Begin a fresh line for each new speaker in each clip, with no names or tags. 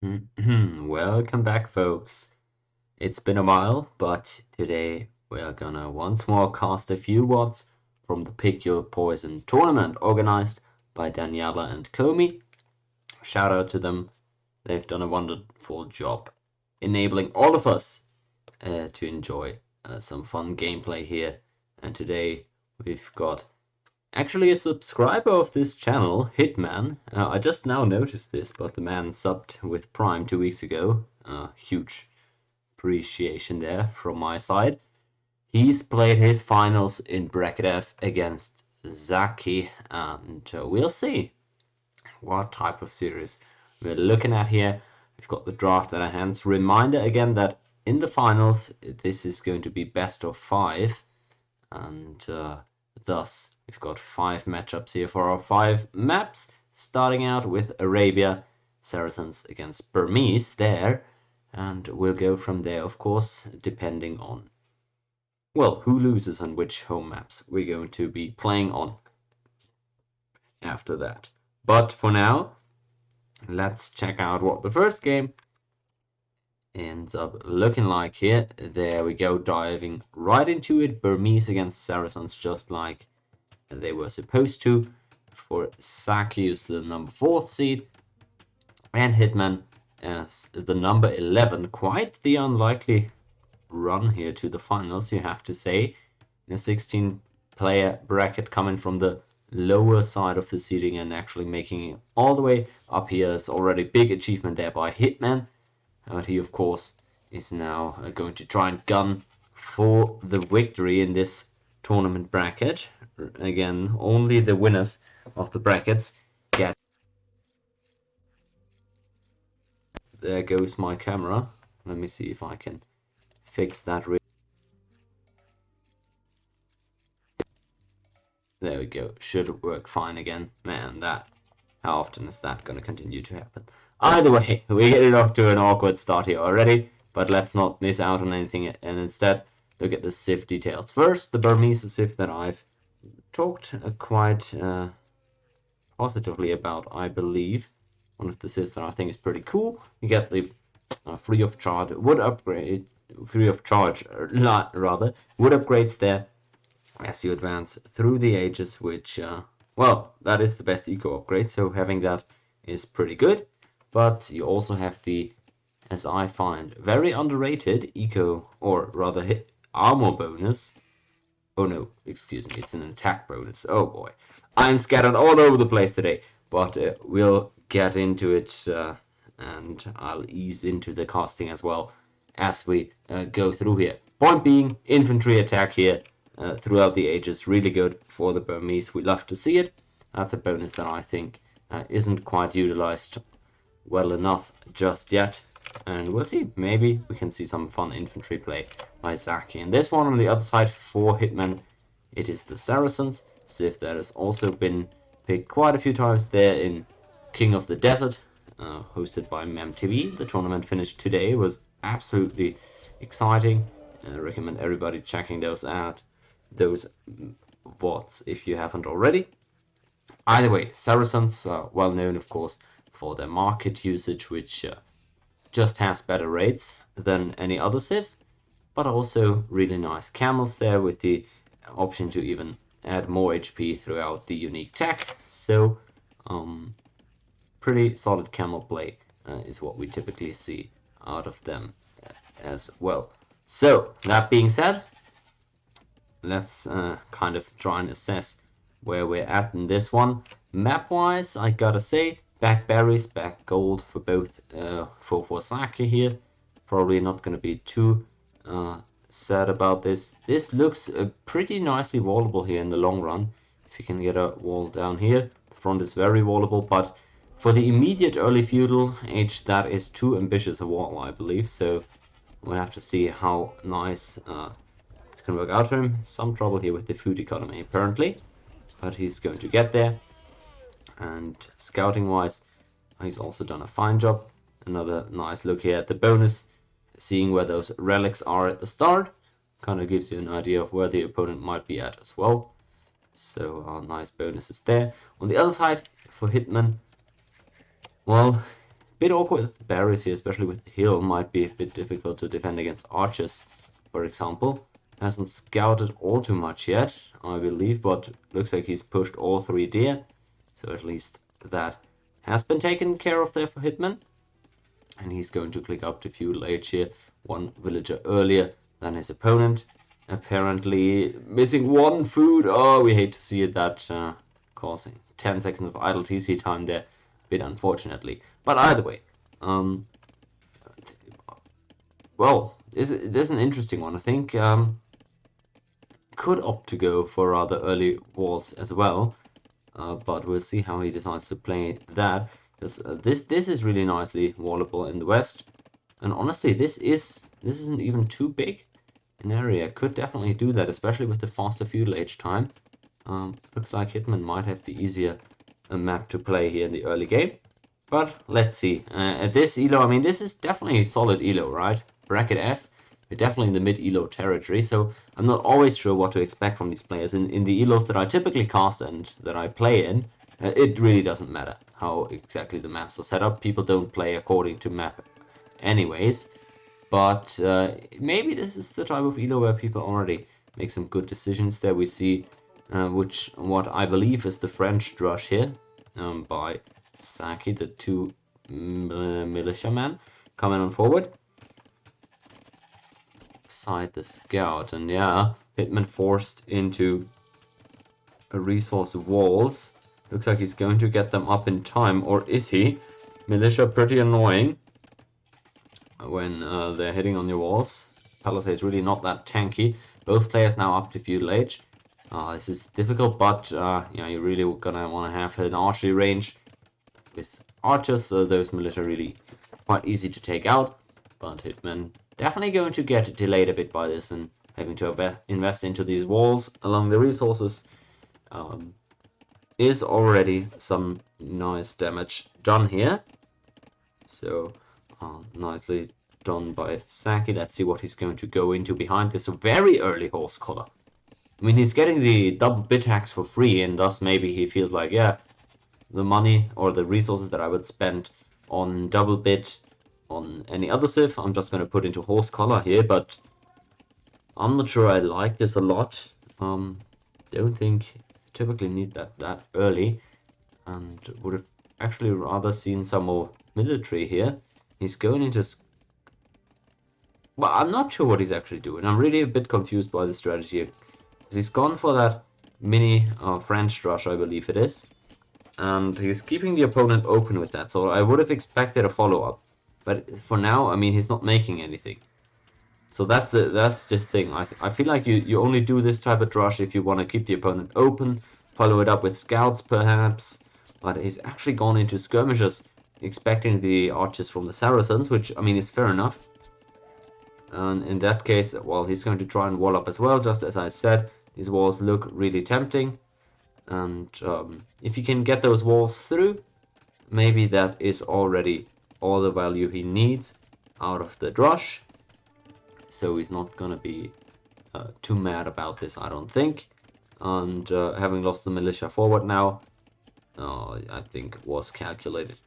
Welcome back, folks. It's been a while, but today we are gonna once more cast a few watts from the Pick Your Poison tournament organized by Daniela and Komi. Shout out to them. They've done a wonderful job enabling all of us to enjoy some fun gameplay here. And today we've got actually a subscriber of this channel, Hitman. I just now noticed this, but the man subbed with Prime 2 weeks ago. Huge appreciation there from my side. He's played his finals in Bracket F against Zaakki, and we'll see what type of series we're looking at here. We've got the draft at our hands. Reminder again that in the finals, this is going to be best of 5, and thus we've got 5 matchups here for our 5 maps, starting out with Arabia, Saracens against Burmese there, and we'll go from there, of course, depending on, well, who loses and which home maps we're going to be playing on after that. But for now, let's check out what the first game ends up looking like here. There we go, diving right into it. Burmese against Saracens, just like they were supposed to. For Zaakki is the number 4th seed, and Hitman as the number 11. Quite the unlikely run here to the finals, you have to say. In a 16-player bracket, coming from the lower side of the seeding and actually making it all the way up here is already a big achievement there by Hitman. But he, of course, is now going to try and gun for the victory in this tournament bracket. Again, only the winners of the brackets get. There goes my camera. Let me see if I can fix that. There we go. Should work fine again. Man, how often is that going to continue to happen? Either way, we get it off to an awkward start here already, but let's not miss out on anything and instead look at the Civ details. First, the Burmese Civ that I've talked quite positively about, I believe. One of the Civs that I think is pretty cool. You get the free of charge wood upgrades there as you advance through the ages, which, well, that is the best eco upgrade, so having that is pretty good. But you also have the, as I find, very underrated eco, or rather armor bonus. Oh no, excuse me, it's an attack bonus. Oh boy, I'm scattered all over the place today, but we'll get into it, and I'll ease into the casting as well as we go through here. Point being, infantry attack here throughout the ages, really good for the Burmese. We love to see it. That's a bonus that I think isn't quite utilized well enough just yet, and we'll see. Maybe we can see some fun infantry play by Zaakki. And this one on the other side for Hitman, it is the Saracens. Civ that has also been picked quite a few times there in King of the Desert, hosted by MemTV. The tournament finished today, was absolutely exciting. I recommend everybody checking those out, those VODs, if you haven't already. Either way, Saracens are well known, of course, for their market usage, which just has better rates than any other civs, but also really nice camels there with the option to even add more HP throughout the unique tech. So pretty solid camel play is what we typically see out of them as well. So that being said, let's kind of try and assess where we're at in this one. Map wise, I gotta say, back berries, back gold for both for Zaakki here. Probably not gonna be too sad about this. This looks pretty nicely wallable here in the long run. If you can get a wall down here, the front is very wallable, but for the immediate early feudal age, that is too ambitious a wall, I believe. So we'll have to see how nice it's gonna work out for him. Some trouble here with the food economy apparently, but he's going to get there. And scouting wise, he's also done a fine job. Another nice look here at the bonus, seeing where those relics are at the start kind of gives you an idea of where the opponent might be at as well. So nice bonuses there. On the other side, for Hitman, well, bit awkward with the barriers here, especially with the hill. Might be a bit difficult to defend against archers, for example. Hasn't scouted all too much yet, I believe, but looks like he's pushed all 3 deer. So at least that has been taken care of there for Hitman. And he's going to click up to feudal age here, 1 villager earlier than his opponent. Apparently missing 1 food. Oh, we hate to see it. That causing 10 seconds of idle TC time there, a bit unfortunately. But either way, well, this is an interesting one. I think could opt to go for rather early walls as well, but we'll see how he decides to play that. Because this is really nicely wallable in the west, and honestly, this isn't even too big an area. Could definitely do that, especially with the faster feudal age time. Looks like Hitman might have the easier map to play here in the early game, but let's see. At this elo, I mean, this is definitely a solid elo, right? Bracket F, we're definitely in the mid elo territory, so I'm not always sure what to expect from these players. In the elos that I typically cast and that I play in, it really doesn't matter how exactly the maps are set up. People don't play according to map anyways, but maybe this is the type of elo where people already make some good decisions. There we see what I believe is the French drush here by Zaakki, the 2 militiamen coming on forward. Side the scout, and yeah, Hitman forced into a resource walls. Looks like he's going to get them up in time, or is he? Militia pretty annoying when they're hitting on your walls. Palisade's really not that tanky. Both players now up to feudal age. This is difficult, but yeah, you're really gonna want to have an archery range with archers, so those militia really quite easy to take out. But Hitman definitely going to get delayed a bit by this and having to invest into these walls along the resources. Is already some nice damage done here. So nicely done by Zaakki. Let's see what he's going to go into behind this very early horse collar. I mean, he's getting the double bit hacks for free, and thus maybe he feels like, yeah, the money or the resources that I would spend on double bit on any other civ, I'm just going to put into horse collar here, but I'm not sure I like this a lot. Don't think typically need that early, and would have actually rather seen some more military here. He's going into... Well, I'm not sure what he's actually doing. I'm really a bit confused by the strategy here. He's gone for that mini French drush, I believe it is, and he's keeping the opponent open with that, so I would have expected a follow-up. But for now, I mean, he's not making anything. So that's the thing. I feel like you only do this type of drush if you want to keep the opponent open, follow it up with scouts perhaps, but he's actually gone into skirmishes expecting the archers from the Saracens, which, I mean, is fair enough. And in that case, well, he's going to try and wall up as well, just as I said. These walls look really tempting, and if he can get those walls through, maybe that is already all the value he needs out of the drush. So he's not gonna be too mad about this, I don't think. And having lost the militia forward now, I think was calculated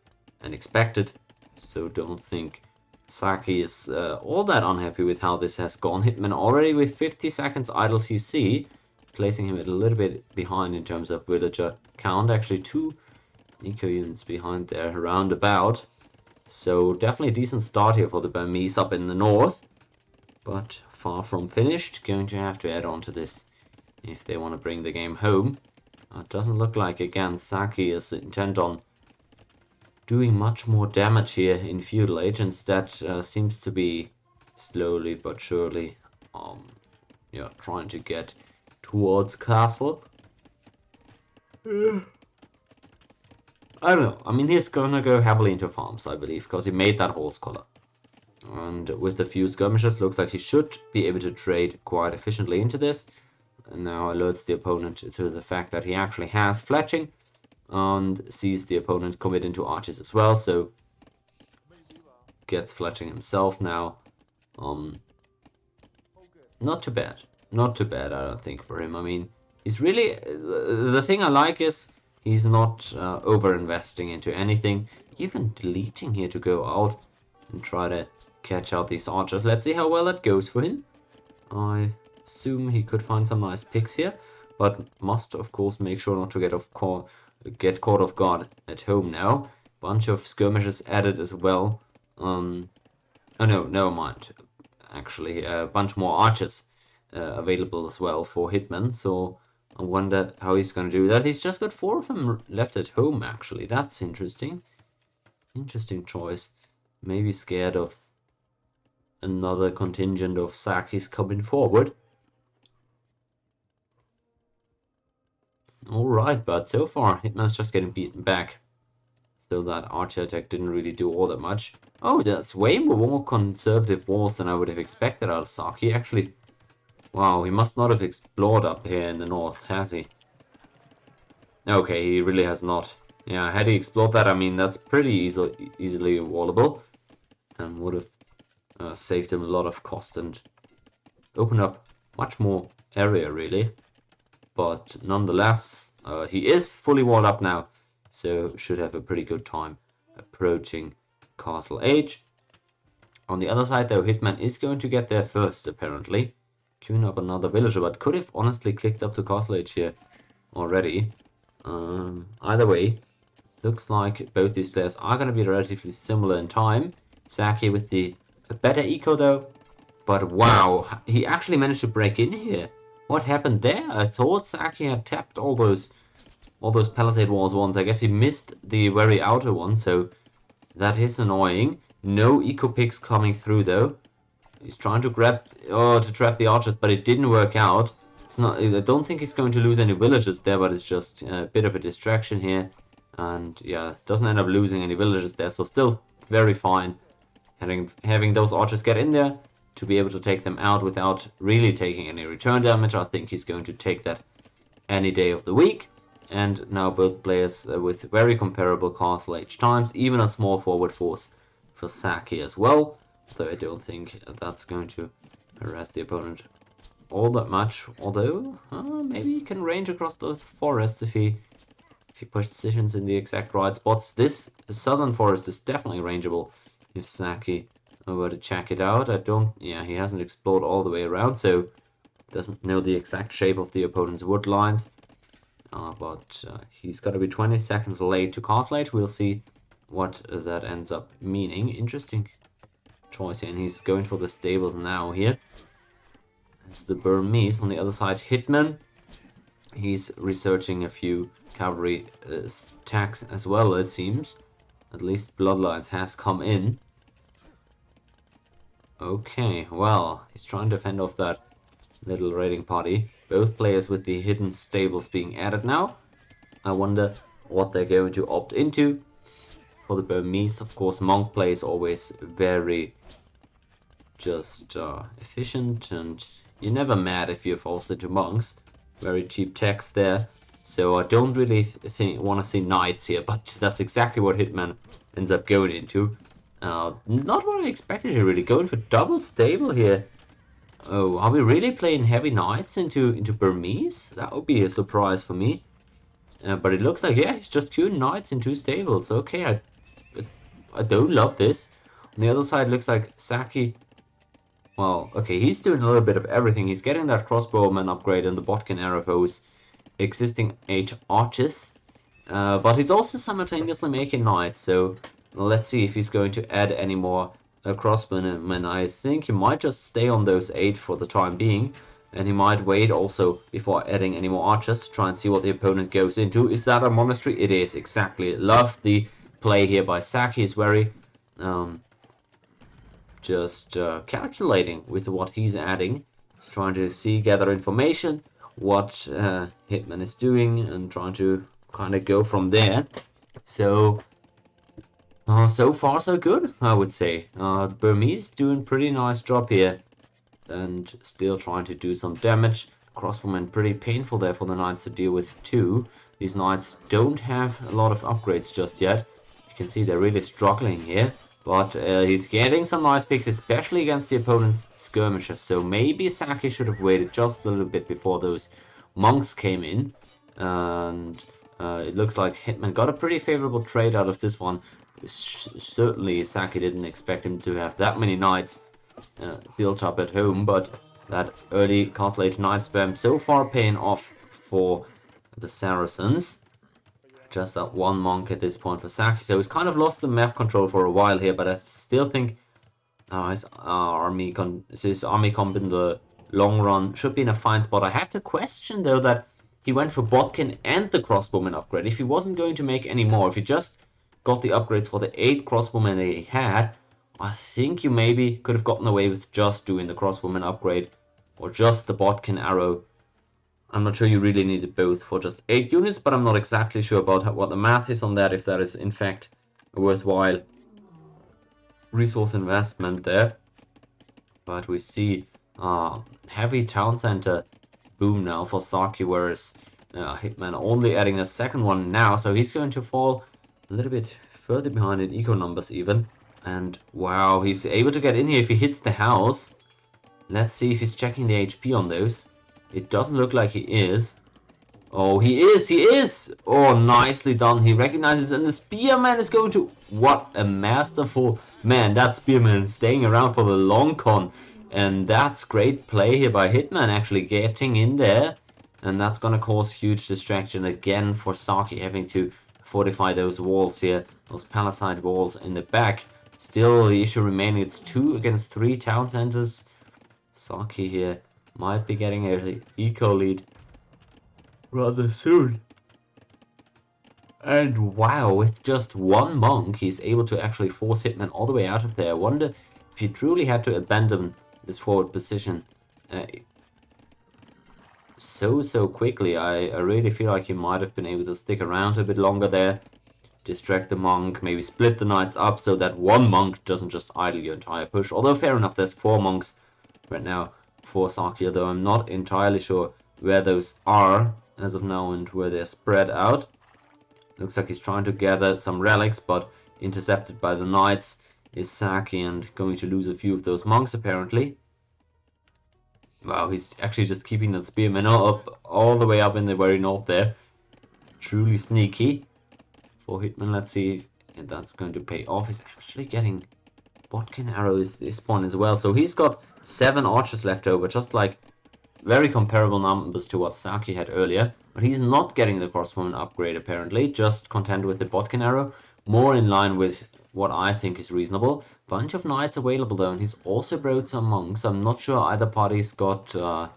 and expected. So don't think Zaakki is all that unhappy with how this has gone. Hitman already with 50 seconds idle TC, placing him a little bit behind in terms of villager count. Actually 2 eco units behind there, roundabout. So definitely a decent start here for the Burmese up in the north, but far from finished. Going to have to add on to this if they want to bring the game home. It doesn't look like, again, Zaakki is intent on doing much more damage here in feudal age. Instead, seems to be slowly but surely yeah, trying to get towards castle. I don't know. I mean, he's gonna go heavily into farms, I believe, because he made that horse collar. And with the few skirmishes, looks like he should be able to trade quite efficiently into this. And now alerts the opponent to the fact that he actually has fletching, and sees the opponent commit into archers as well, so gets fletching himself now. Not too bad. Not too bad, I don't think, for him. I mean, he's really... The thing I like is He's not over-investing into anything, even deleting here to go out and try to catch out these archers. Let's see how well that goes for him. I assume he could find some nice picks here, but must of course make sure not to get caught off guard at home now. Bunch of skirmishes added as well. Oh no, never mind. Actually, a bunch more archers available as well for Hitman, so I wonder how he's going to do that. He's just got 4 of them left at home, actually. That's interesting. Interesting choice. Maybe scared of another contingent of Zaakkis coming forward. Alright, but so far, Hitman's just getting beaten back. Still, that archer attack didn't really do all that much. Oh, that's way more conservative walls than I would have expected out of Zaakki, actually. Wow, he must not have explored up here in the north, has he? Okay, he really has not. Yeah, had he explored that, I mean, that's pretty easily wallable. And would have saved him a lot of cost and opened up much more area, really. But nonetheless, he is fully walled up now, so should have a pretty good time approaching Castle Age. On the other side, though, Hitman is going to get there first, apparently. Queuing up another villager, but could have honestly clicked up to Castle Age here already. Either way, looks like both these players are going to be relatively similar in time. Zaakki with the better eco, though. But wow, he actually managed to break in here. What happened there? I thought Zaakki had tapped all those palisade walls once. I guess he missed the very outer one, so that is annoying. No eco picks coming through, though. He's trying to trap the archers, but it didn't work out. It's not. I don't think he's going to lose any villagers there, but it's just a bit of a distraction here. And yeah, doesn't end up losing any villagers there, so still very fine. Having those archers get in there to be able to take them out without really taking any return damage. I think he's going to take that any day of the week. And now both players with very comparable Castle Age times, even a small forward force for Zaakki as well. Though I don't think that's going to harass the opponent all that much. Although maybe he can range across those forests if he pushes decisions in the exact right spots. This southern forest is definitely rangeable if Zaakki were to check it out. Yeah, he hasn't explored all the way around, so doesn't know the exact shape of the opponent's wood lines. But he's got to be 20 seconds late to Castle Age. We'll see what that ends up meaning. Interesting choice here, and he's going for the stables now here. It's the Burmese on the other side. Hitman, he's researching a few cavalry attacks as well, it seems. At least Bloodlines has come in. Okay, well, he's trying to fend off that little raiding party. Both players with the hidden stables being added now. I wonder what they're going to opt into. For the Burmese, of course, monk play is always very just efficient, and you're never mad if you're forced into monks. Very cheap text there. So I don't really want to see knights here, but that's exactly what Hitman ends up going into. Not what I expected here, really. Going for double stable here. Oh, are we really playing heavy knights into Burmese? That would be a surprise for me. But it looks like, yeah, he's just queuing knights in 2 stables. Okay, I don't love this. On the other side, looks like Zaakki. Well, okay, he's doing a little bit of everything. He's getting that crossbowman upgrade and the Botkin arrow for his existing 8 archers. But he's also simultaneously making knights, so let's see if he's going to add any more crossbowmen. I think he might just stay on those 8 for the time being, and he might wait also before adding any more archers to try and see what the opponent goes into. Is that a monastery? It is, exactly. Love the play here by Zaakki. Is very calculating with what he's adding. He's trying to gather information, what Hitman is doing, and trying to kind of go from there. So so far so good, I would say. The Burmese doing pretty nice job here, and still trying to do some damage. Crossbowmen pretty painful there for the knights to deal with too. These knights don't have a lot of upgrades just yet. You can see they're really struggling here. But he's getting some nice picks, especially against the opponent's skirmishers. So maybe Zaakki should have waited just a little bit before those monks came in. And It looks like Hitman got a pretty favorable trade out of this one. Certainly, Zaakki didn't expect him to have that many knights built up at home, but that early Castle Age knight spam so far paying off for the Saracens. Just that one monk at this point for Zaakki, so he's kind of lost the map control for a while here, but I still think his army comp in the long run should be in a fine spot. I have to question though that he went for Botkin and the crossbowman upgrade. If he wasn't going to make any more, if he just got the upgrades for the 8 crossbowmen that he had, I think you maybe could have gotten away with just doing the crossbowman upgrade or just the Botkin arrow. I'm not sure you really needed both for just 8 units, but I'm not exactly sure about what the math is on that, if that is in fact a worthwhile resource investment there. But we see heavy town center boom now for Zaakki, whereas Hitman only adding a second one now, so he's going to fall a little bit further behind in eco numbers even. And wow, he's able to get in here if he hits the house. Let's see if he's checking the HP on those. It doesn't look like he is. Oh, he is! Oh, nicely done. He recognizes it, and the Spearman is going to... What a masterful... Man, that Spearman is staying around for the long con. And that's great play here by Hitman, actually getting in there. And that's going to cause huge distraction again for Zaakki, having to fortify those walls here. Those palisade walls in the back. Still, the issue remaining, it's 2 against 3 town centers. Zaakki here might be getting an eco lead rather soon. And wow, with just one monk, he's able to actually force Hitman all the way out of there. I wonder if he truly had to abandon this forward position so quickly. I really feel like he might have been able to stick around a bit longer there. Distract the monk, maybe split the knights up so that one monk doesn't just idle your entire push. Although fair enough, there's 4 monks right now for Zaakki, although I'm not entirely sure where those are as of now and where they're spread out. Looks like he's trying to gather some relics, but intercepted by the knights is Zaakki and going to lose a few of those monks apparently. Wow, he's actually just keeping that spearman up all the way up in the very north there. Truly sneaky for Hitman. Let's see if that's going to pay off. He's actually getting Botkin arrows this spawn as well, so he's got 7 archers left over, just like very comparable numbers to what Zaakki had earlier, but he's not getting the crossbowman upgrade apparently, just content with the Botkin arrow, more in line with what I think is reasonable. Bunch of knights available though, and he's also brought some monks. I'm not sure either party's got oh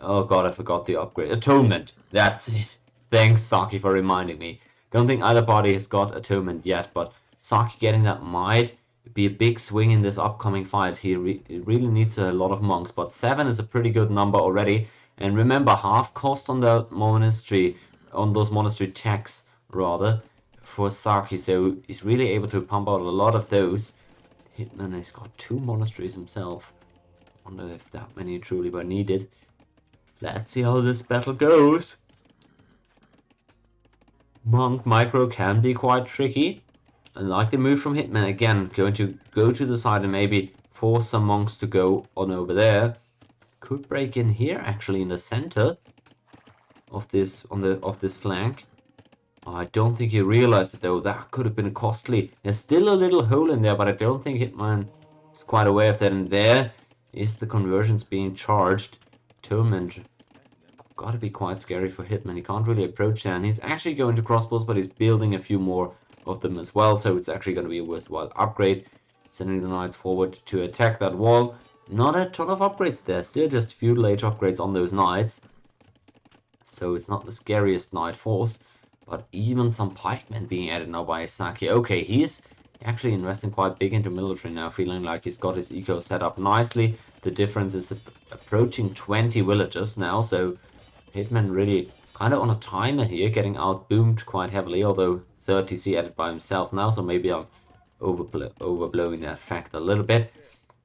god, I forgot the upgrade. Atonement, that's it. Thanks Zaakki for reminding me. Don't think either party has got atonement yet, but Zaakki getting that might be a big swing in this upcoming fight. He really needs a lot of monks, but 7 is a pretty good number already. And remember, half cost on the monastery, on those monastery techs rather, for Zaakki, so he's really able to pump out a lot of those. Hitman has got 2 monasteries himself. Wonder if that many truly were needed. Let's see how this battle goes. Monk micro can be quite tricky. I like the move from Hitman again, going to go to the side and maybe force some monks to go on over there. Could break in here actually in the center of this this flank. Oh, I don't think he realized it though. That could have been costly. There's still a little hole in there, but I don't think Hitman is quite aware of that. And there is the conversions being charged. Atonement. Gotta be quite scary for Hitman. He can't really approach there, and he's actually going to crossbows, but he's building a few more of them as well, so it's actually going to be a worthwhile upgrade. Sending the knights forward to attack that wall. Not a ton of upgrades there, still just feudal age upgrades on those knights. So it's not the scariest knight force, but even some pikemen being added now by Zaakki. Okay, he's actually investing quite big into military now, feeling like he's got his eco set up nicely. The difference is approaching 20 villagers now, so Hitman really kind of on a timer here, getting out boomed quite heavily, although 30C added by himself now, so maybe I'm overblowing that fact a little bit.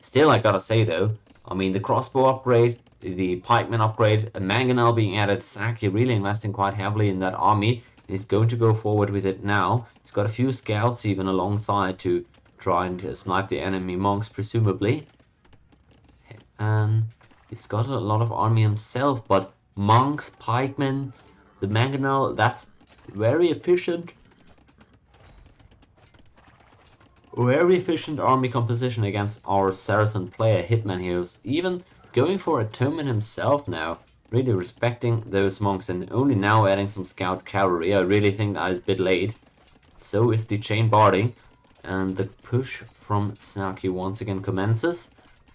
Still, I gotta say though, I mean, the crossbow upgrade, the pikeman upgrade, a mangonel being added, Zaakki really investing quite heavily in that army. He's going to go forward with it now. He's got a few scouts even alongside to try and snipe the enemy monks, presumably. And he's got a lot of army himself, but monks, pikemen, The mangonel, that's very efficient. Very efficient army composition against our Saracen player Hitman here, who's even going for atonement himself now. Really respecting those monks and only now adding some scout cavalry. I really think that is a bit late. So is the chain barding. And the push from Zaakki once again commences.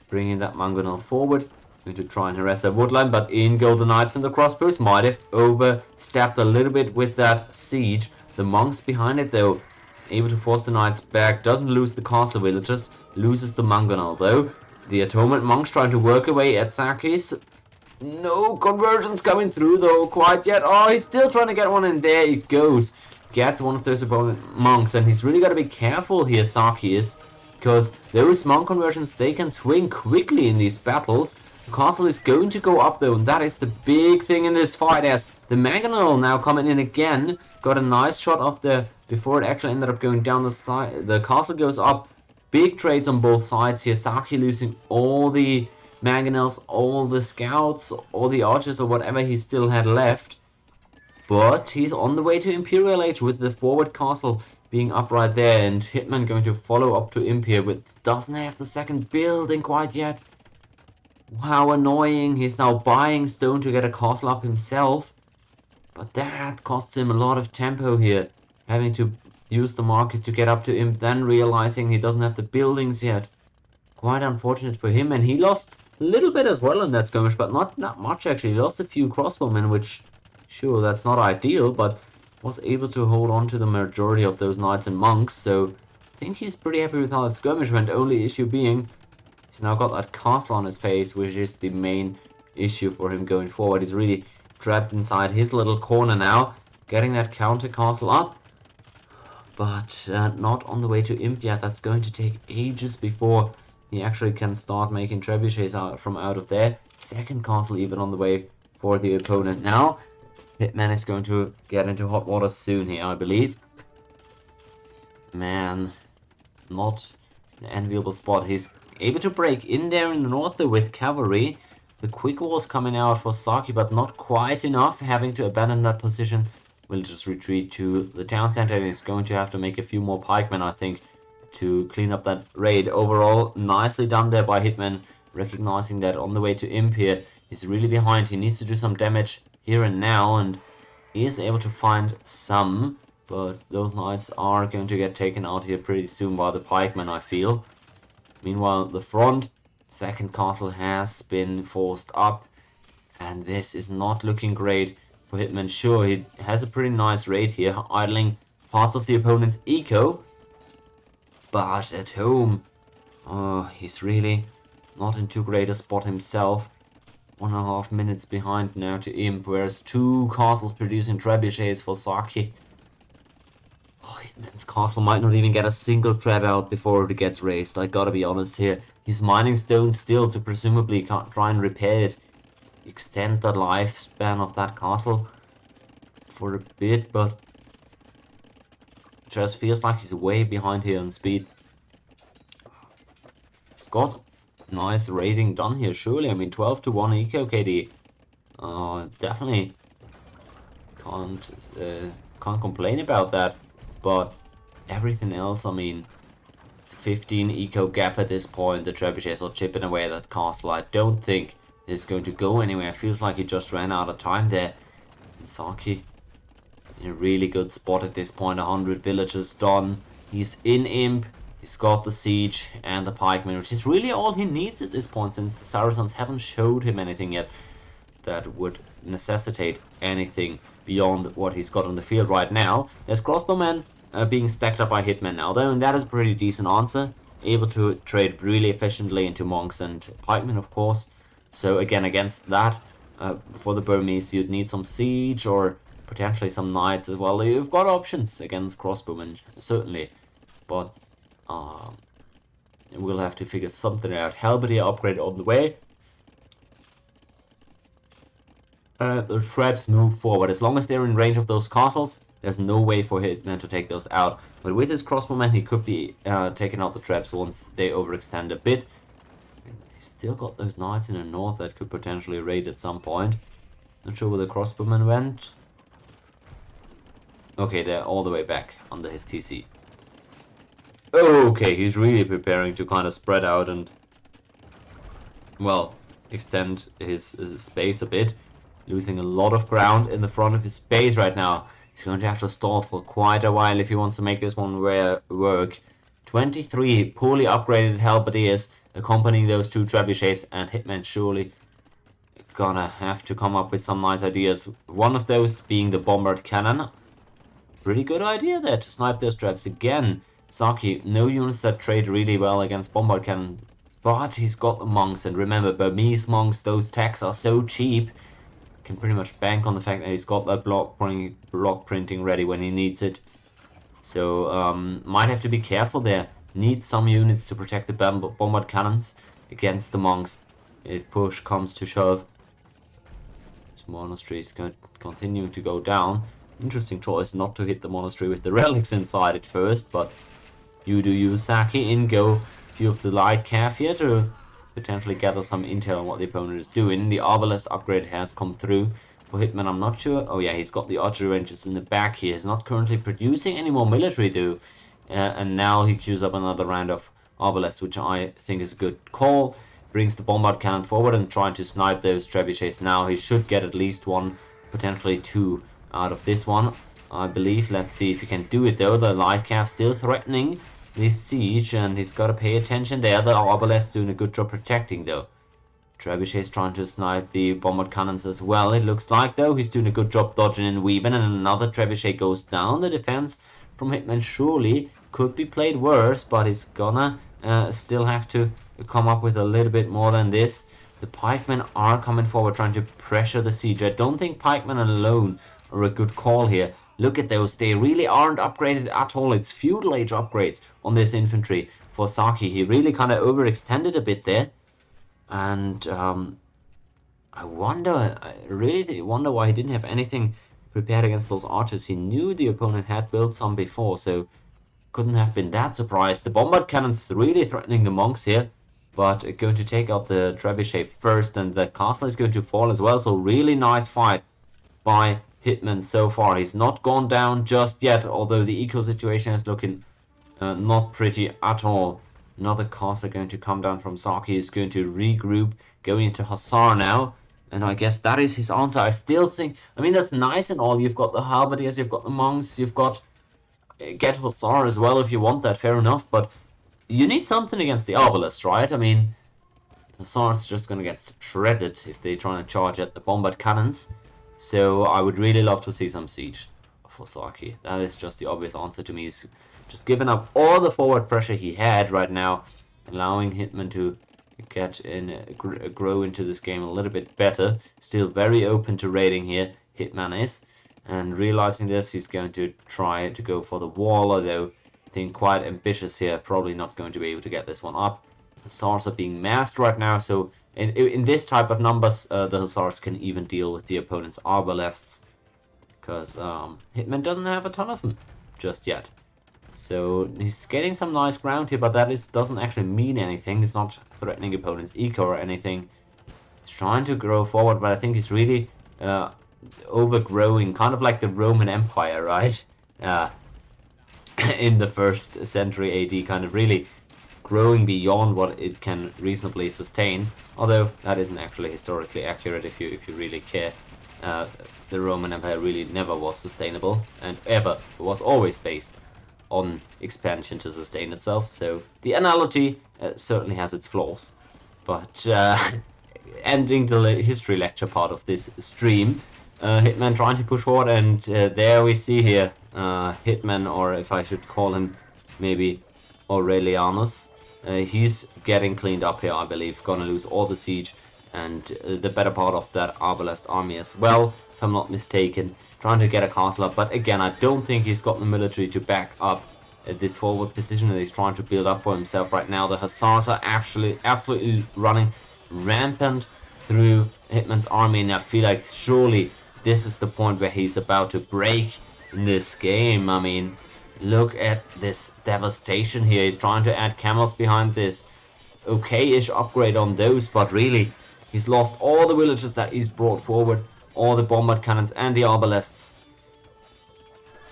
Bringing that mangonel forward. Going to try and harass that woodline, but in go the knights and the crossbows. Might have overstepped a little bit with that siege. The monks behind it though, able to force the knights back, doesn't lose the castle villagers, loses the mangonel though. The atonement monks trying to work away at Zaakki's. No conversions coming through though quite yet. Oh, he's still trying to get one, and there he goes. Gets one of those opponent monks, and he's really got to be careful here, Zaakki is, because those monk conversions, they can swing quickly in these battles. The castle is going to go up though, and that is the big thing in this fight, as the mangonel now coming in again. Got a nice shot of the, before it actually ended up going down the side. The castle goes up. Big trades on both sides here. Zaakki losing all the mangonels, all the scouts, all the archers or whatever he still had left. But he's on the way to Imperial Age with the forward castle being up right there, and Hitman going to follow up to Imp here, with doesn't have the second building quite yet. How annoying. He's now buying stone to get a castle up himself, but that costs him a lot of tempo here, having to use the market to get up to Imp, then realizing he doesn't have the buildings yet. Quite unfortunate for him, and he lost a little bit as well in that skirmish, but not much actually. He lost a few crossbowmen, which, sure, that's not ideal, but was able to hold on to the majority of those knights and monks, so I think he's pretty happy with how that skirmish went. Only issue being, he's now got that castle on his face, which is the main issue for him going forward. He's really trapped inside his little corner now, getting that counter castle up, but not on the way to Imp yet. That's going to take ages before he actually can start making trebuchets out of there. Second castle even on the way for the opponent now. Hitman is going to get into hot water soon here, I believe. Man, not an enviable spot. He's able to break in there in the north though with cavalry. The quick wall's coming out for Zaakki, but not quite enough. Having to abandon that position, will just retreat to the town center, and he's going to have to make a few more pikemen, I think, to clean up that raid. Overall, nicely done there by Hitman, recognizing that on the way to Imp here, he's really behind. He needs to do some damage here and now, and he is able to find some, but those knights are going to get taken out here pretty soon by the pikemen, I feel. Meanwhile, the front, second castle has been forced up, and this is not looking great for Hitman. Sure, he has a pretty nice raid here, idling parts of the opponent's eco, but at home, he's really not in too great a spot himself. 1.5 minutes behind now to Imp, whereas 2 castles producing trebuchets for Zaakki. Oh, Hitman's castle might not even get a single treb out before it gets raised. I gotta be honest here. He's mining stone still to presumably try and repair it, extend the lifespan of that castle for a bit, but just feels like he's way behind here on speed. It's got nice rating done here, surely. I mean, 12 to 1 eco KD. Definitely can't complain about that, but everything else, I mean, it's a 15 eco gap at this point. The trebuchets are chipping away at that castle. I don't think it's going to go anywhere. It feels like he just ran out of time there. And Zaakki in a really good spot at this point. 100 villagers done. He's in Imp. He's got the siege and the pikemen, which is really all he needs at this point, since the Saracens haven't showed him anything yet that would necessitate anything beyond what he's got on the field right now. There's crossbowmen being stacked up by Hitman now though, and that is a pretty decent answer. Able to trade really efficiently into monks and pikemen, of course. So again, against that, for the Burmese, you'd need some siege or potentially some knights as well. You've got options against crossbowmen, certainly, but we'll have to figure something out. Halberdier upgrade on the way. The traps move forward. As long as they're in range of those castles, there's no way for Hitman to take those out. But with his crossbowman, he could be taking out the traps once they overextend a bit. He's still got those knights in the north that could potentially raid at some point. Not sure where the crossbowman went. Okay, they're all the way back under his TC. Okay, he's really preparing to kind of spread out and, well, extend his space a bit. Losing a lot of ground in the front of his base right now. He's going to have to stall for quite a while if he wants to make this one work. 23 poorly upgraded halberdiers accompanying those two trebuchets, and Hitman surely gonna have to come up with some nice ideas. One of those being the bombard cannon. Pretty good idea there to snipe those traps again. Zaakki, no units that trade really well against bombard cannon, but he's got the monks, and remember, Burmese monks, those tags are so cheap. Can pretty much bank on the fact that he's got that block printing ready when he needs it. So might have to be careful there. Need some units to protect the bombard cannons against the monks if push comes to shove. This monastery is continuing to go down. Interesting choice not to hit the monastery with the relics inside at first, but you do use Zaakki in go a few of the light cav here to potentially gather some intel on what the opponent is doing. The Arbalest upgrade has come through. For Hitman, I'm not sure. Oh yeah, he's got the archery ranges in the back here. He's not currently producing any more military though. And now he queues up another round of Arbalest, which I think is a good call. Brings the bombard cannon forward and trying to snipe those trebuchets now. He should get at least one, potentially two out of this one, I believe. Let's see if he can do it though. The light cav still threatening this siege, and he's got to pay attention there. The Arbalest doing a good job protecting though. Trebuchet is trying to snipe the bombard cannons as well, it looks like though. He's doing a good job dodging and weaving, and another trebuchet goes down. The defense from Hitman surely could be played worse, but he's gonna still have to come up with a little bit more than this. The pikemen are coming forward trying to pressure the siege. I don't think pikemen alone are a good call here. Look at those, they really aren't upgraded at all. It's feudal age upgrades on this infantry for Zaakki. He really kind of overextended a bit there. And I really wonder why he didn't have anything prepared against those archers. He knew the opponent had built some before, so couldn't have been that surprised. The bombard cannon's really threatening the monks here, but going to take out the trebuchet first, and the castle is going to fall as well. So really nice fight by Hitman so far. He's not gone down just yet, although the eco situation is looking not pretty at all. Another castle going to come down from Zaakki. Is going to regroup, going into Hussar now, and I guess that is his answer. I still think, I mean, that's nice and all. You've got the halberdiers, you've got the monks, you've got get Hussar as well if you want that, fair enough, but you need something against the Arbalest, right? I mean, Hussar's just going to get shredded if they're trying to charge at the bombard cannons, so I would really love to see some siege for Zaakki. That is just the obvious answer to me. He's just giving up all the forward pressure he had right now, allowing Hitman to get in, grow into this game a little bit better. Still very open to raiding here, Hitman is, and realizing this, he's going to try to go for the wall, although I think quite ambitious here, probably not going to be able to get this one up. Hussars are being massed right now, so in this type of numbers, the Hussars can even deal with the opponent's Arbalests, because Hitman doesn't have a ton of them just yet. So he's getting some nice ground here, but that doesn't actually mean anything. It's not threatening opponent's eco or anything. He's trying to grow forward, but I think he's really overgrowing, kind of like the Roman Empire, right? In the 1st century AD, kind of really growing beyond what it can reasonably sustain. Although that isn't actually historically accurate if you really care. The Roman Empire really never was sustainable, and was always based on expansion to sustain itself, so the analogy certainly has its flaws. But ending the history lecture part of this stream, Hitman trying to push forward, and there we see here Hitman, or if I should call him maybe Aurelianus, he's getting cleaned up here, I believe. Gonna lose all the siege and the better part of that Arbalest army as well, if I'm not mistaken. Trying to get a castle up, but again, I don't think he's got the military to back up this forward position that he's trying to build up for himself right now. The Hussars are absolutely running rampant through Hitman's army, and I feel like surely this is the point where he's about to break in this game. I mean, look at this devastation here. He's trying to add camels behind this okay-ish upgrade on those, but really, he's lost all the villages that he's brought forward, all the bombard cannons and the arbalests.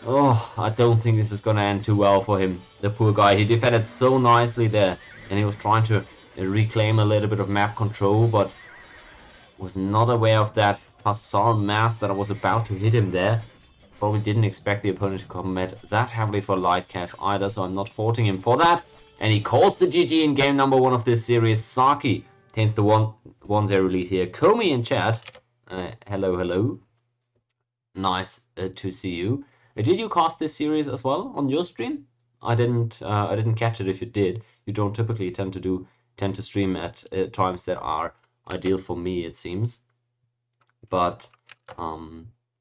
Oh, I don't think this is gonna end too well for him. The poor guy, he defended so nicely there, and he was trying to reclaim a little bit of map control, but was not aware of that Hussar mass that I was about to hit him there. Probably didn't expect the opponent to commit that heavily for light cache either, so I'm not faulting him for that. And he calls the GG in game number 1 of this series. Zaakki tains the 1-0 lead here. Komi in chat. Hello, hello. Nice to see you. Did you cast this series as well on your stream? I didn't catch it if you did. You don't typically tend to stream at times that are ideal for me, it seems. But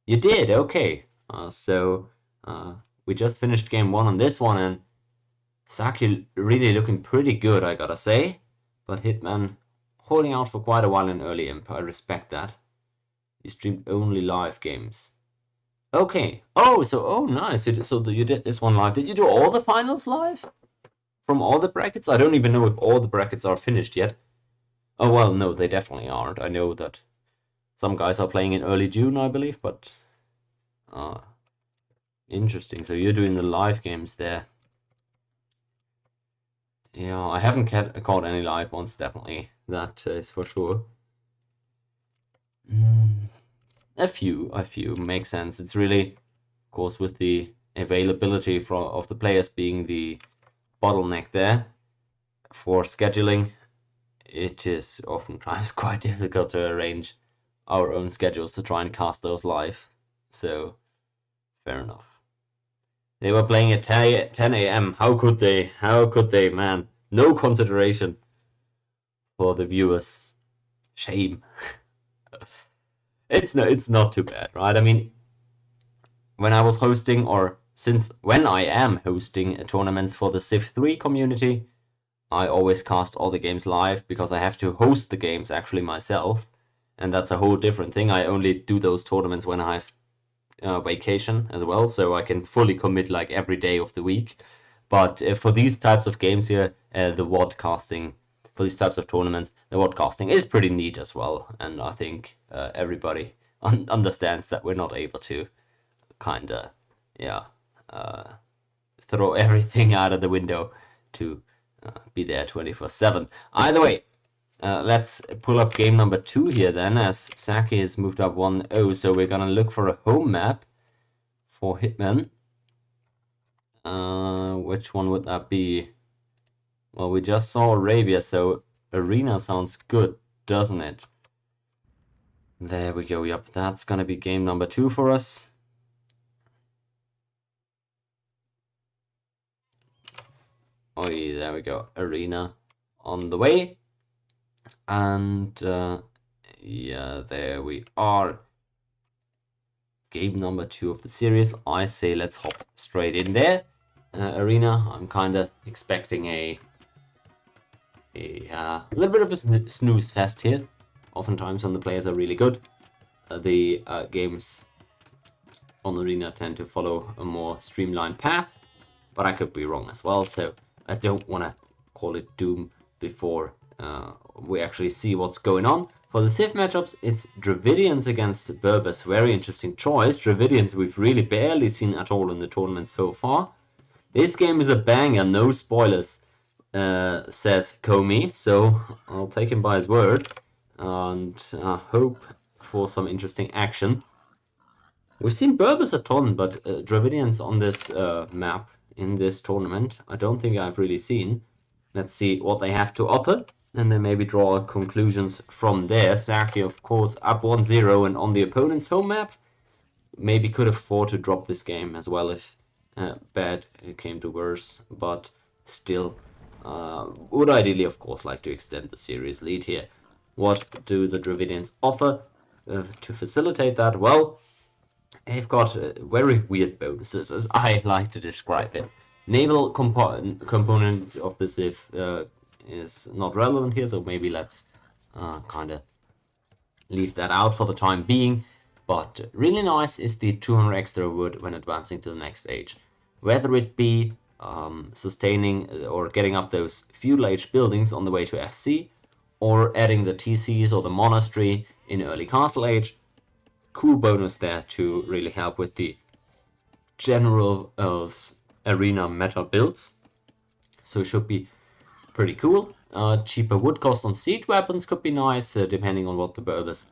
you did, okay. So we just finished game 1 on this one, and Zaakki really looking pretty good, I gotta say. But Hitman holding out for quite a while in early imp. I respect that. You streamed only live games. Okay. Oh, nice. So you did this one live. Did you do all the finals live? From all the brackets? I don't even know if all the brackets are finished yet. Oh, well, no, they definitely aren't. I know that some guys are playing in early June, I believe, but interesting. So you're doing the live games there. Yeah, I haven't caught any live ones, definitely. That is for sure. A few makes sense. It's really, of course, with the availability of the players being the bottleneck there for scheduling, it is oftentimes quite difficult to arrange our own schedules to try and cast those live. So, fair enough. They were playing at 10 a.m. How could they? How could they, man? No consideration for the viewers. Shame. It's not too bad, right? I mean, when I was hosting, or when I am hosting tournaments for the Civ 3 community, I always cast all the games live because I have to host the games actually myself, and that's a whole different thing. I only do those tournaments when I have vacation as well, so I can fully commit like every day of the week. But for these types of games here, the WOD casting, for these types of tournaments, the WOD casting is pretty neat as well, and I think everybody understands that we're not able to kinda, throw everything out of the window to be there 24/7. Either way, let's pull up game number 2 here then, as Zaakki has moved up 1-0, so we're gonna look for a home map for Hitman. Which one would that be? Well, we just saw Arabia, so Arena sounds good, doesn't it? There we go, yep, that's gonna be game number 2 for us. Oh, yeah, there we go, Arena on the way. And yeah, there we are. Game number 2 of the series. I say let's hop straight in there. Arena, I'm kind of expecting a little bit of a snooze fest here. Oftentimes when the players are really good, the games on Arena tend to follow a more streamlined path, but I could be wrong as well, so I don't want to call it doom before we actually see what's going on. For the Civ matchups, it's Dravidians against Berbers. Very interesting choice. Dravidians we've really barely seen at all in the tournament so far. This game is a banger, no spoilers, says Komi, so I'll take him by his word and hope for some interesting action. We've seen Berbers a ton, but Dravidians on this map in this tournament, I don't think I've really seen. Let's see what they have to offer, and then maybe draw conclusions from there. Zaakki, of course, up 1-0 and on the opponent's home map. Maybe could afford to drop this game as well if bad came to worse, but still would ideally, of course, like to extend the series lead here. What do the Dravidians offer to facilitate that? Well, they've got very weird bonuses, as I like to describe it. Naval component of the Civ is not relevant here, so maybe let's kind of leave that out for the time being. But really nice is the 200 extra wood when advancing to the next stage. Whether it be sustaining or getting up those feudal age buildings on the way to FC, or adding the TCs or the monastery in early castle age, cool bonus there to really help with the general arena meta builds, so it should be pretty cool. Cheaper wood cost on siege weapons could be nice, depending on what the Berbers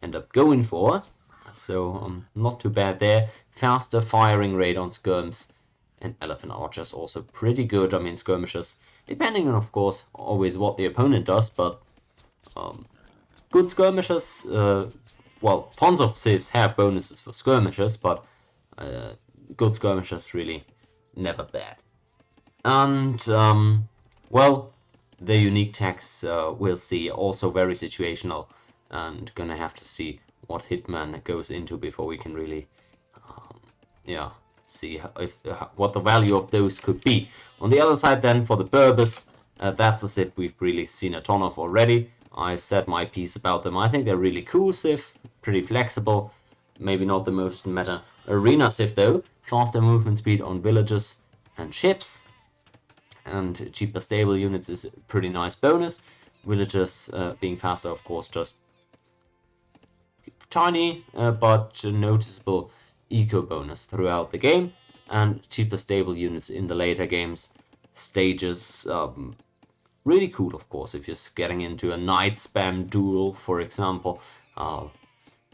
end up going for. So not too bad there. Faster firing rate on skirms and elephant archers also pretty good. I mean, skirmishers, depending on, of course, always what the opponent does, but good skirmishers. Well, tons of civs have bonuses for skirmishers, but good skirmishers really never bad. And well, the unique tags we'll see, also very situational, and gonna have to see what Hitman goes into before we can really see what the value of those could be. On the other side then, for the Berbers, that's a civ we've really seen a ton of already. I've said my piece about them. I think they're really cool civ, pretty flexible, maybe not the most meta arena civ though. Faster movement speed on villages and ships, and cheaper stable units is a pretty nice bonus. Villagers being faster, of course, just tiny but noticeable eco bonus throughout the game, and cheaper stable units in the later games stages. Really cool, of course, if you're getting into a night spam duel, for example.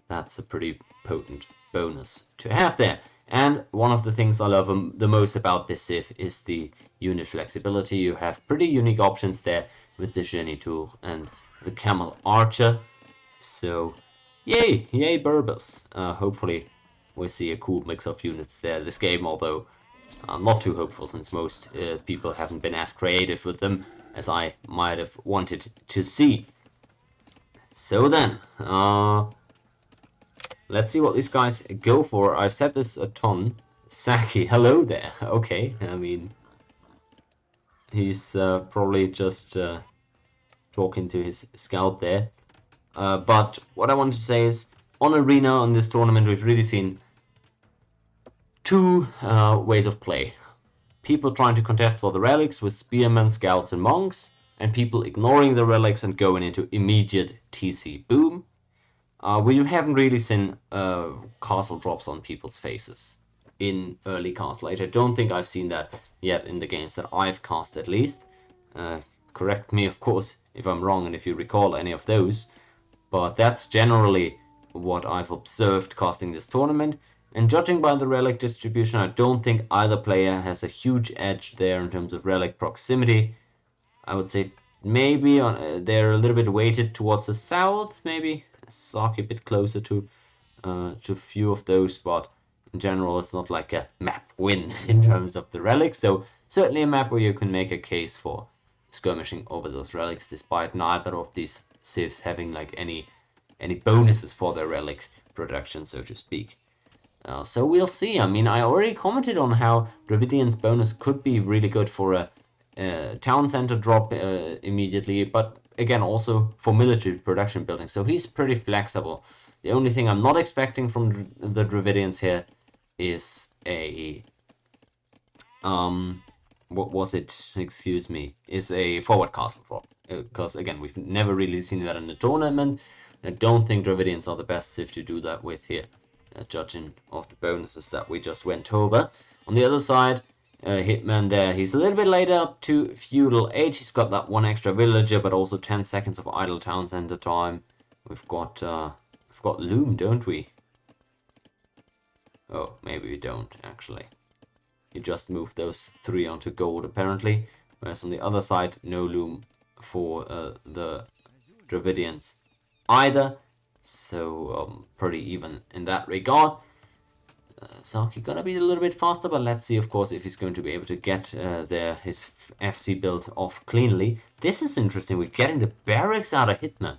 That's a pretty potent bonus to have there. And one of the things I love the most about this civ is the unit flexibility. You have pretty unique options there with the Genie tool and the Camel Archer. So, yay Berbers. Hopefully we see a cool mix of units there this game, although I'm not too hopeful since most people haven't been as creative with them as I might have wanted to see. So then, let's see what these guys go for. I've said this a ton. Zaakki, hello there. Okay, I mean, he's probably just talking to his scout there. But what I want to say is, on Arena, on this tournament, we've really seen two ways of play. People trying to contest for the relics with spearmen, scouts, and monks, and people ignoring the relics and going into immediate TC boom. We haven't really seen castle drops on people's faces in early Castle Age. I don't think I've seen that yet in the games that I've cast, at least. Correct me, of course, if I'm wrong and if you recall any of those. But that's generally what I've observed casting this tournament. And judging by the relic distribution, I don't think either player has a huge edge there in terms of relic proximity. I would say maybe they're a little bit weighted towards the south, maybe. Zaakki a bit closer to few of those, but in general it's not like a map win in terms of the relics. So certainly a map where you can make a case for skirmishing over those relics, despite neither of these civs having like any bonuses for their relic production, so to speak. So we'll see. I mean, I already commented on how Dravidian's bonus could be really good for a town center drop immediately, but again also for military production building. So he's pretty flexible. The only thing I'm not expecting from the Dravidians here is a what was it? Excuse me. Is a forward castle drop. Because again, we've never really seen that in the tournament. I don't think Dravidians are the best civ to do that with here. Judging of the bonuses that we just went over. On the other side, Hitman there, he's a little bit later up to feudal age. He's got that one extra villager, but also 10 seconds of idle town center time. We've got loom, don't we? Oh, maybe we don't actually. You just move those 3 onto gold apparently. Whereas on the other side, no loom for the Dravidians either. So pretty even in that regard. Zaakki gonna be a little bit faster, but let's see, of course, if he's going to be able to get his FC build off cleanly. This is interesting. We're getting the barracks out of Hitman.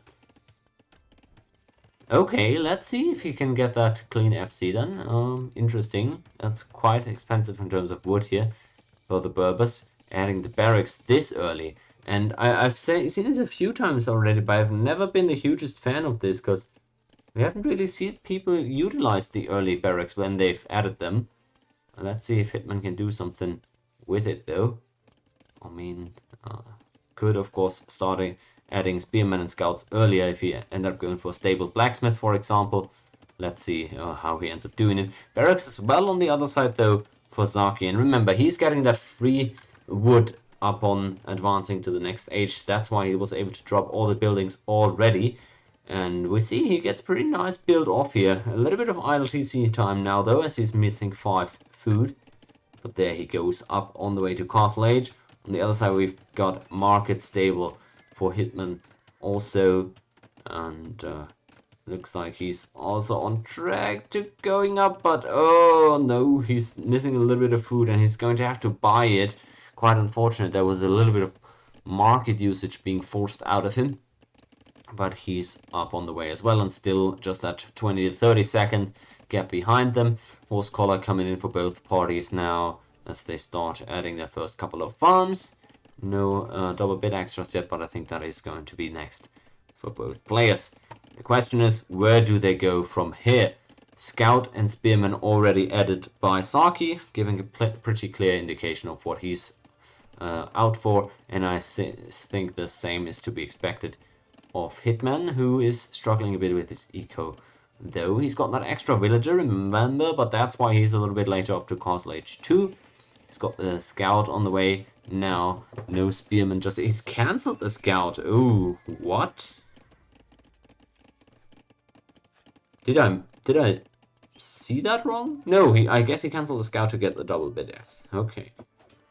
Okay, let's see if he can get that clean FC then. Interesting. That's quite expensive in terms of wood here for the Berbers. Adding the barracks this early. And I've seen this a few times already, but I've never been the hugest fan of this, because we haven't really seen people utilize the early barracks when they've added them. Let's see if Hitman can do something with it, though. I mean, could, of course, start adding spearmen and scouts earlier if he end up going for a stable blacksmith, for example. Let's see how he ends up doing it. Barracks is well on the other side though for Zaakki. And remember, he's getting that free wood upon advancing to the next age. That's why he was able to drop all the buildings already. And we see he gets pretty nice build off here. A little bit of idle TC time now though, as he's missing 5 food. But there he goes up on the way to Castle Age. On the other side we've got Market Stable for Hitman also. And looks like he's also on track to going up, but oh no, he's missing a little bit of food and he's going to have to buy it. Quite unfortunate, there was a little bit of market usage being forced out of him. But he's up on the way as well, and still just that 20 to 30 second gap behind them. Horse collar coming in for both parties now as they start adding their first couple of farms. No double bid extras yet, but I think that is going to be next for both players. The question is, where do they go from here? Scout and Spearman already added by Zaakki, giving a pretty clear indication of what he's out for, and I think the same is to be expected of Hitman, who is struggling a bit with his eco. Though he's got that extra villager, remember, but that's why he's a little bit later up to Castle Age 2. He's got the scout on the way now. No Spearman, just he's cancelled the scout. Ooh, what? Did I see that wrong? No, I guess he cancelled the scout to get the double bid X. Okay.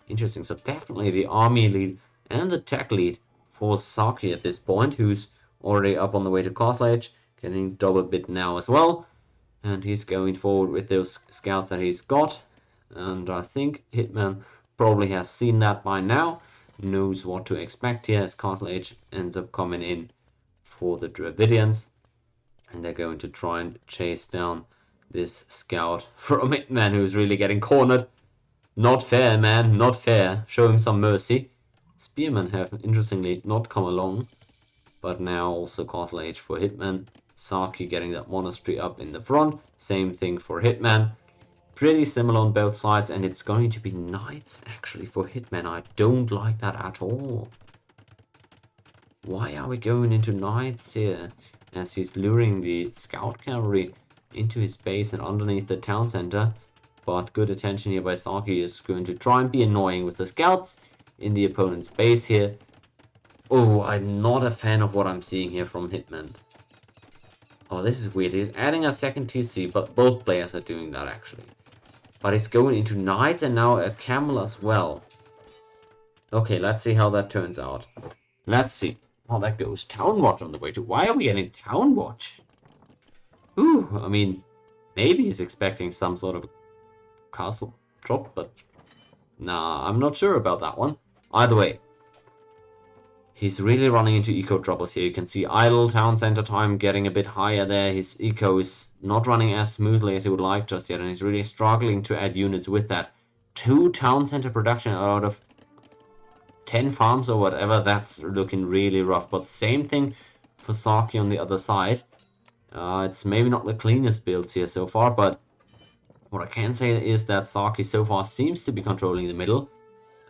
Interesting. So definitely the army lead and the tech lead for Zaakki at this point, who's already up on the way to Castle Age, getting double bid now as well. And he's going forward with those scouts that he's got. And I think Hitman probably has seen that by now, knows what to expect here as Castle Age ends up coming in for the Dravidians. And they're going to try and chase down this scout from Hitman, who's really getting cornered. Not fair, man, not fair. Show him some mercy. Spearmen have, interestingly, not come along. But now also Castle Age for Hitman. Zaakki getting that monastery up in the front. Same thing for Hitman. Pretty similar on both sides, and it's going to be knights actually for Hitman. I don't like that at all. Why are we going into knights here? As he's luring the scout cavalry into his base and underneath the town center. But good attention here by Zaakki is going to try and be annoying with the scouts in the opponent's base here. Oh, I'm not a fan of what I'm seeing here from Hitman. Oh, this is weird. He's adding a second TC, but both players are doing that actually. But he's going into knights and now a camel as well. Okay, let's see how that turns out. Let's see how that goes. Town Watch on the way to... Why are we getting Town Watch? Ooh, I mean, maybe he's expecting some sort of castle drop, but... Nah, I'm not sure about that one. Either way, he's really running into eco troubles here. You can see idle town center time getting a bit higher there. His eco is not running as smoothly as he would like just yet, and he's really struggling to add units with that. 2 town center production out of 10 farms or whatever. That's looking really rough. But same thing for Zaakki on the other side. It's maybe not the cleanest builds here so far, but what I can say is that Zaakki so far seems to be controlling the middle.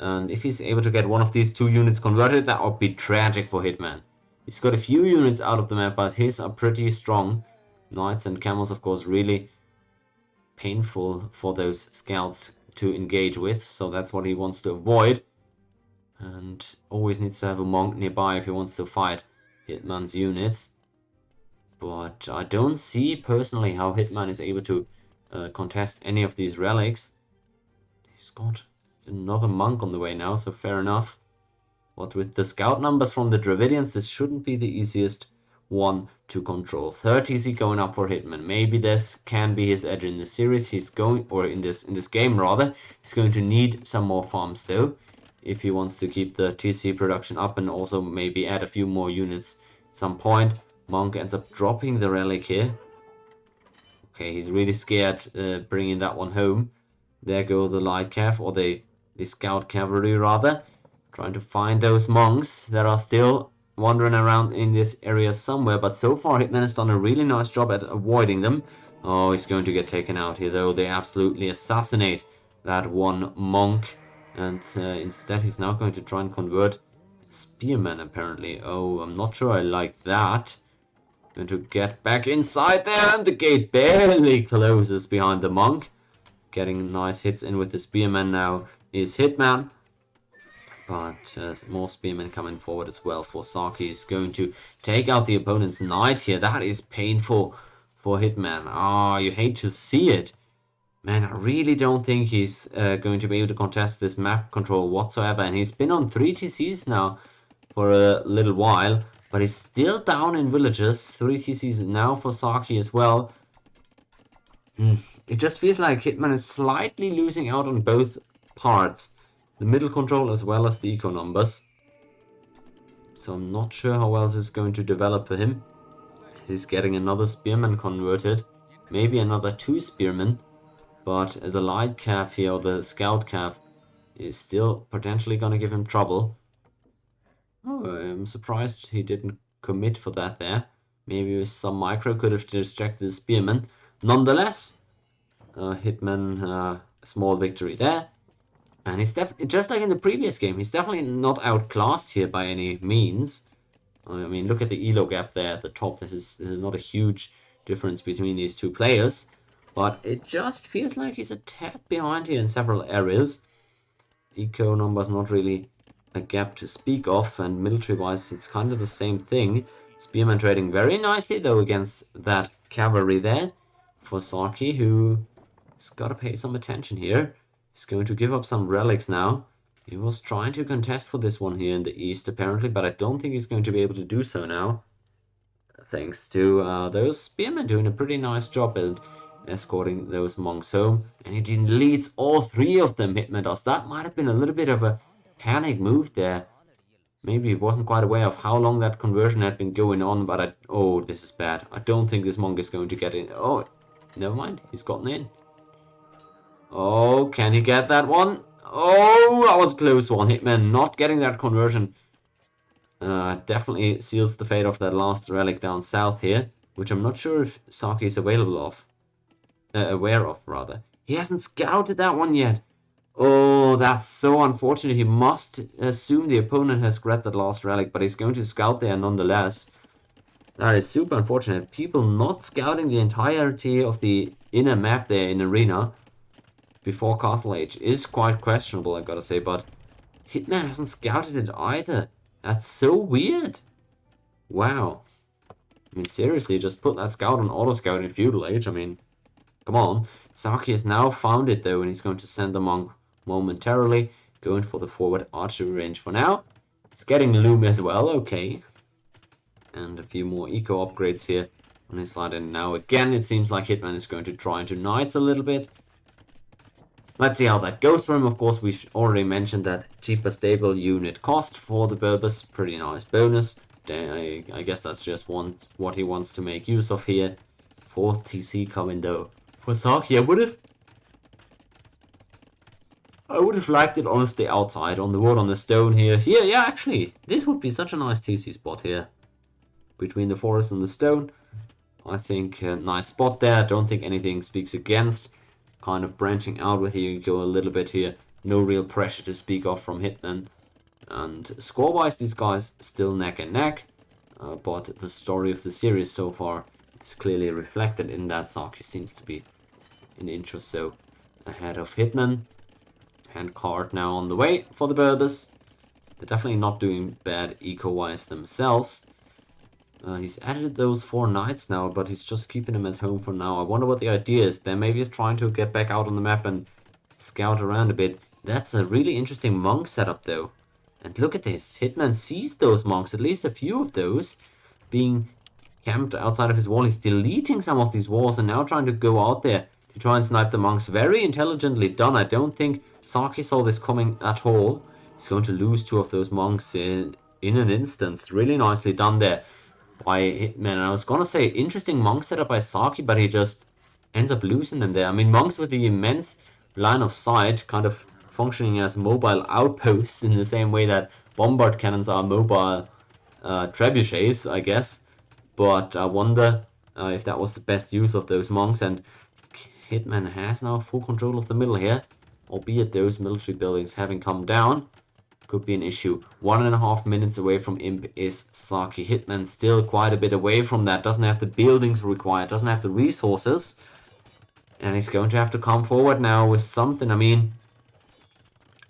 And if he's able to get one of these 2 units converted, that would be tragic for Hitman. He's got a few units out of the map, but his are pretty strong. Knights and camels, of course, really painful for those scouts to engage with. So that's what he wants to avoid. And always needs to have a monk nearby if he wants to fight Hitman's units. But I don't see personally how Hitman is able to contest any of these relics. He's got another monk on the way now, so fair enough. But with the scout numbers from the Dravidians, this shouldn't be the easiest one to control. 30 going up for Hitman. Maybe this can be his edge in this series. He's going, or in this game rather, he's going to need some more farms though, if he wants to keep the TC production up and also maybe add a few more units at some point. Monk ends up dropping the relic here. Okay, he's really scared bringing that one home. There go the light cav, or the scout cavalry rather, trying to find those monks that are still wandering around in this area somewhere. But so far Hitman has done a really nice job at avoiding them. Oh, he's going to get taken out here though. They absolutely assassinate that one monk. And instead he's now going to try and convert Spearman apparently. Oh, I'm not sure I like that. Going to get back inside there, and the gate barely closes behind the monk. Getting nice hits in with the spearman now is Hitman. But more spearmen coming forward as well for Zaakki. Is going to take out the opponent's knight here. That is painful for Hitman. Ah, you hate to see it. Man, I really don't think he's going to be able to contest this map control whatsoever. And he's been on 3 TCs now for a little while. But he's still down in villages. 3 TCs now for Zaakki as well. It just feels like Hitman is slightly losing out on both parts. The middle control as well as the eco numbers. So I'm not sure how well this is going to develop for him. He's getting another spearman converted. Maybe another 2 spearmen. But the light calf here, or the scout calf, is still potentially going to give him trouble. Oh, I'm surprised he didn't commit for that there. Maybe with some micro could have distracted the spearman. Nonetheless, Hitman, a small victory there. And he's definitely, just like in the previous game, he's definitely not outclassed here by any means. I mean, look at the elo gap there at the top. This is not a huge difference between these two players. But it just feels like he's a tad behind here in several areas. Eco numbers not really a gap to speak of. And military-wise, it's kind of the same thing. Spearman trading very nicely, though, against that cavalry there for Zaakki, who's got to pay some attention here. He's going to give up some relics now. He was trying to contest for this one here in the east, apparently, but I don't think he's going to be able to do so now. Thanks to those spearmen doing a pretty nice job at escorting those monks home. And he deletes all 3 of them, Hitman does. That might have been a little bit of a panic move there. Maybe he wasn't quite aware of how long that conversion had been going on, but oh, this is bad. I don't think this monk is going to get in. Oh, never mind. He's gotten in. Oh, can he get that one? Oh, that was a close one. Hitman not getting that conversion. Definitely seals the fate of that last relic down south here, which I'm not sure if Zaakki is aware of, rather. He hasn't scouted that one yet. Oh, that's so unfortunate. He must assume the opponent has grabbed that last relic, but he's going to scout there nonetheless. That is super unfortunate. People not scouting the entirety of the inner map there in Arena before Castle Age is quite questionable, I've got to say, but Hitman hasn't scouted it either. That's so weird. Wow. I mean, seriously, just put that scout on auto-scout in Feudal Age. I mean, come on. Zaakki has now found it, though, and he's going to send the monk momentarily. Going for the forward archery range for now. He's getting Loom as well, okay. And a few more eco upgrades here on his side. And now, again, it seems like Hitman is going to try into Knights a little bit. Let's see how that goes for him. Of course, we've already mentioned that cheaper stable unit cost for the Bulbous. Pretty nice bonus. I guess that's just what he wants to make use of here. 4th TC coming though. For Zaakki, I would have liked it honestly outside on the wood, on the stone here. Yeah, actually, this would be such a nice TC spot here. Between the forest and the stone. I think a nice spot there. I don't think anything speaks against. Kind of branching out with you go a little bit here. No real pressure to speak of from Hitman. And score-wise, these guys still neck and neck. But the story of the series so far is clearly reflected in that Zaakki seems to be an inch or so ahead of Hitman. Hand card now on the way for the Bulbous. They're definitely not doing bad eco-wise themselves. He's added those 4 knights now, but he's just keeping them at home for now. I wonder what the idea is there. Maybe he's trying to get back out on the map and scout around a bit. That's a really interesting monk setup, though. And look at this. Hitman sees those monks, at least a few of those, being camped outside of his wall. He's deleting some of these walls and now trying to go out there to try and snipe the monks. Very intelligently done. I don't think Zaakki saw this coming at all. He's going to lose 2 of those monks in an instant. Really nicely done there by Hitman. I was gonna say interesting monk setup by Zaakki, but he just ends up losing them there. I mean, monks with the immense line of sight, kind of functioning as mobile outposts in the same way that bombard cannons are mobile trebuchets, I guess. But I wonder if that was the best use of those monks. And Hitman has now full control of the middle here, albeit those military buildings having come down. could be an issue. 1.5 minutes away from Imp is Zaakki. Hitman still quite a bit away from that. Doesn't have the buildings required. Doesn't have the resources. And he's going to have to come forward now with something. I mean,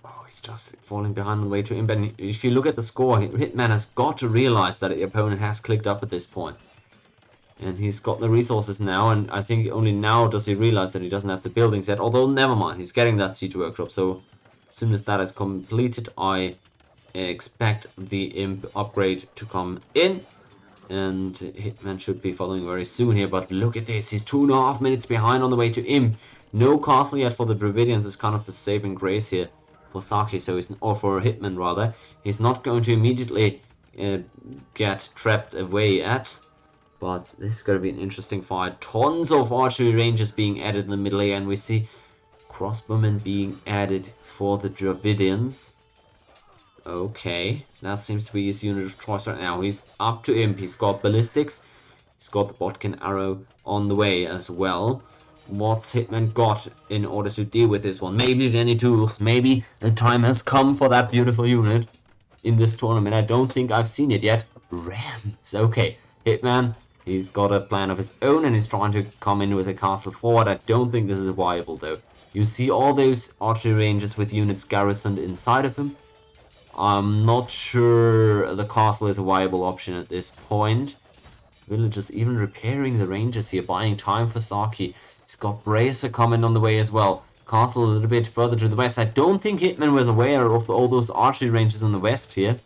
oh, he's just falling behind on the way to Imp. And if you look at the score, Hitman has got to realize that the opponent has clicked up at this point. And he's got the resources now, and I think only now does he realize that he doesn't have the buildings yet. Although, never mind, he's getting that siege workshop. So, as soon as that is completed, I expect the Imp upgrade to come in. And Hitman should be following very soon here. But look at this, he's 2.5 minutes behind on the way to Imp. No castle yet for the Dravidians is kind of the saving grace here for Zaakki, so or for Hitman rather. He's not going to immediately get trapped away at. But this is going to be an interesting fight. Tons of archery ranges being added in the middle here, and we see crossbowmen being added for the Dravidians. Okay, that seems to be his unit of choice right now. He's up to Imp. He's got ballistics. He's got the Bodkin arrow on the way as well. What's Hitman got in order to deal with this one? Maybe any tools. Maybe the time has come for that beautiful unit in this tournament. I don't think I've seen it yet. Rams. Okay, Hitman. He's got a plan of his own and he's trying to come in with a castle forward. I don't think this is viable though. You see all those archery ranges with units garrisoned inside of him. I'm not sure the castle is a viable option at this point. Villagers even repairing the ranges here, buying time for Zaakki. He's got Bracer coming on the way as well. Castle a little bit further to the west. I don't think Hitman was aware of all those archery ranges in the west here.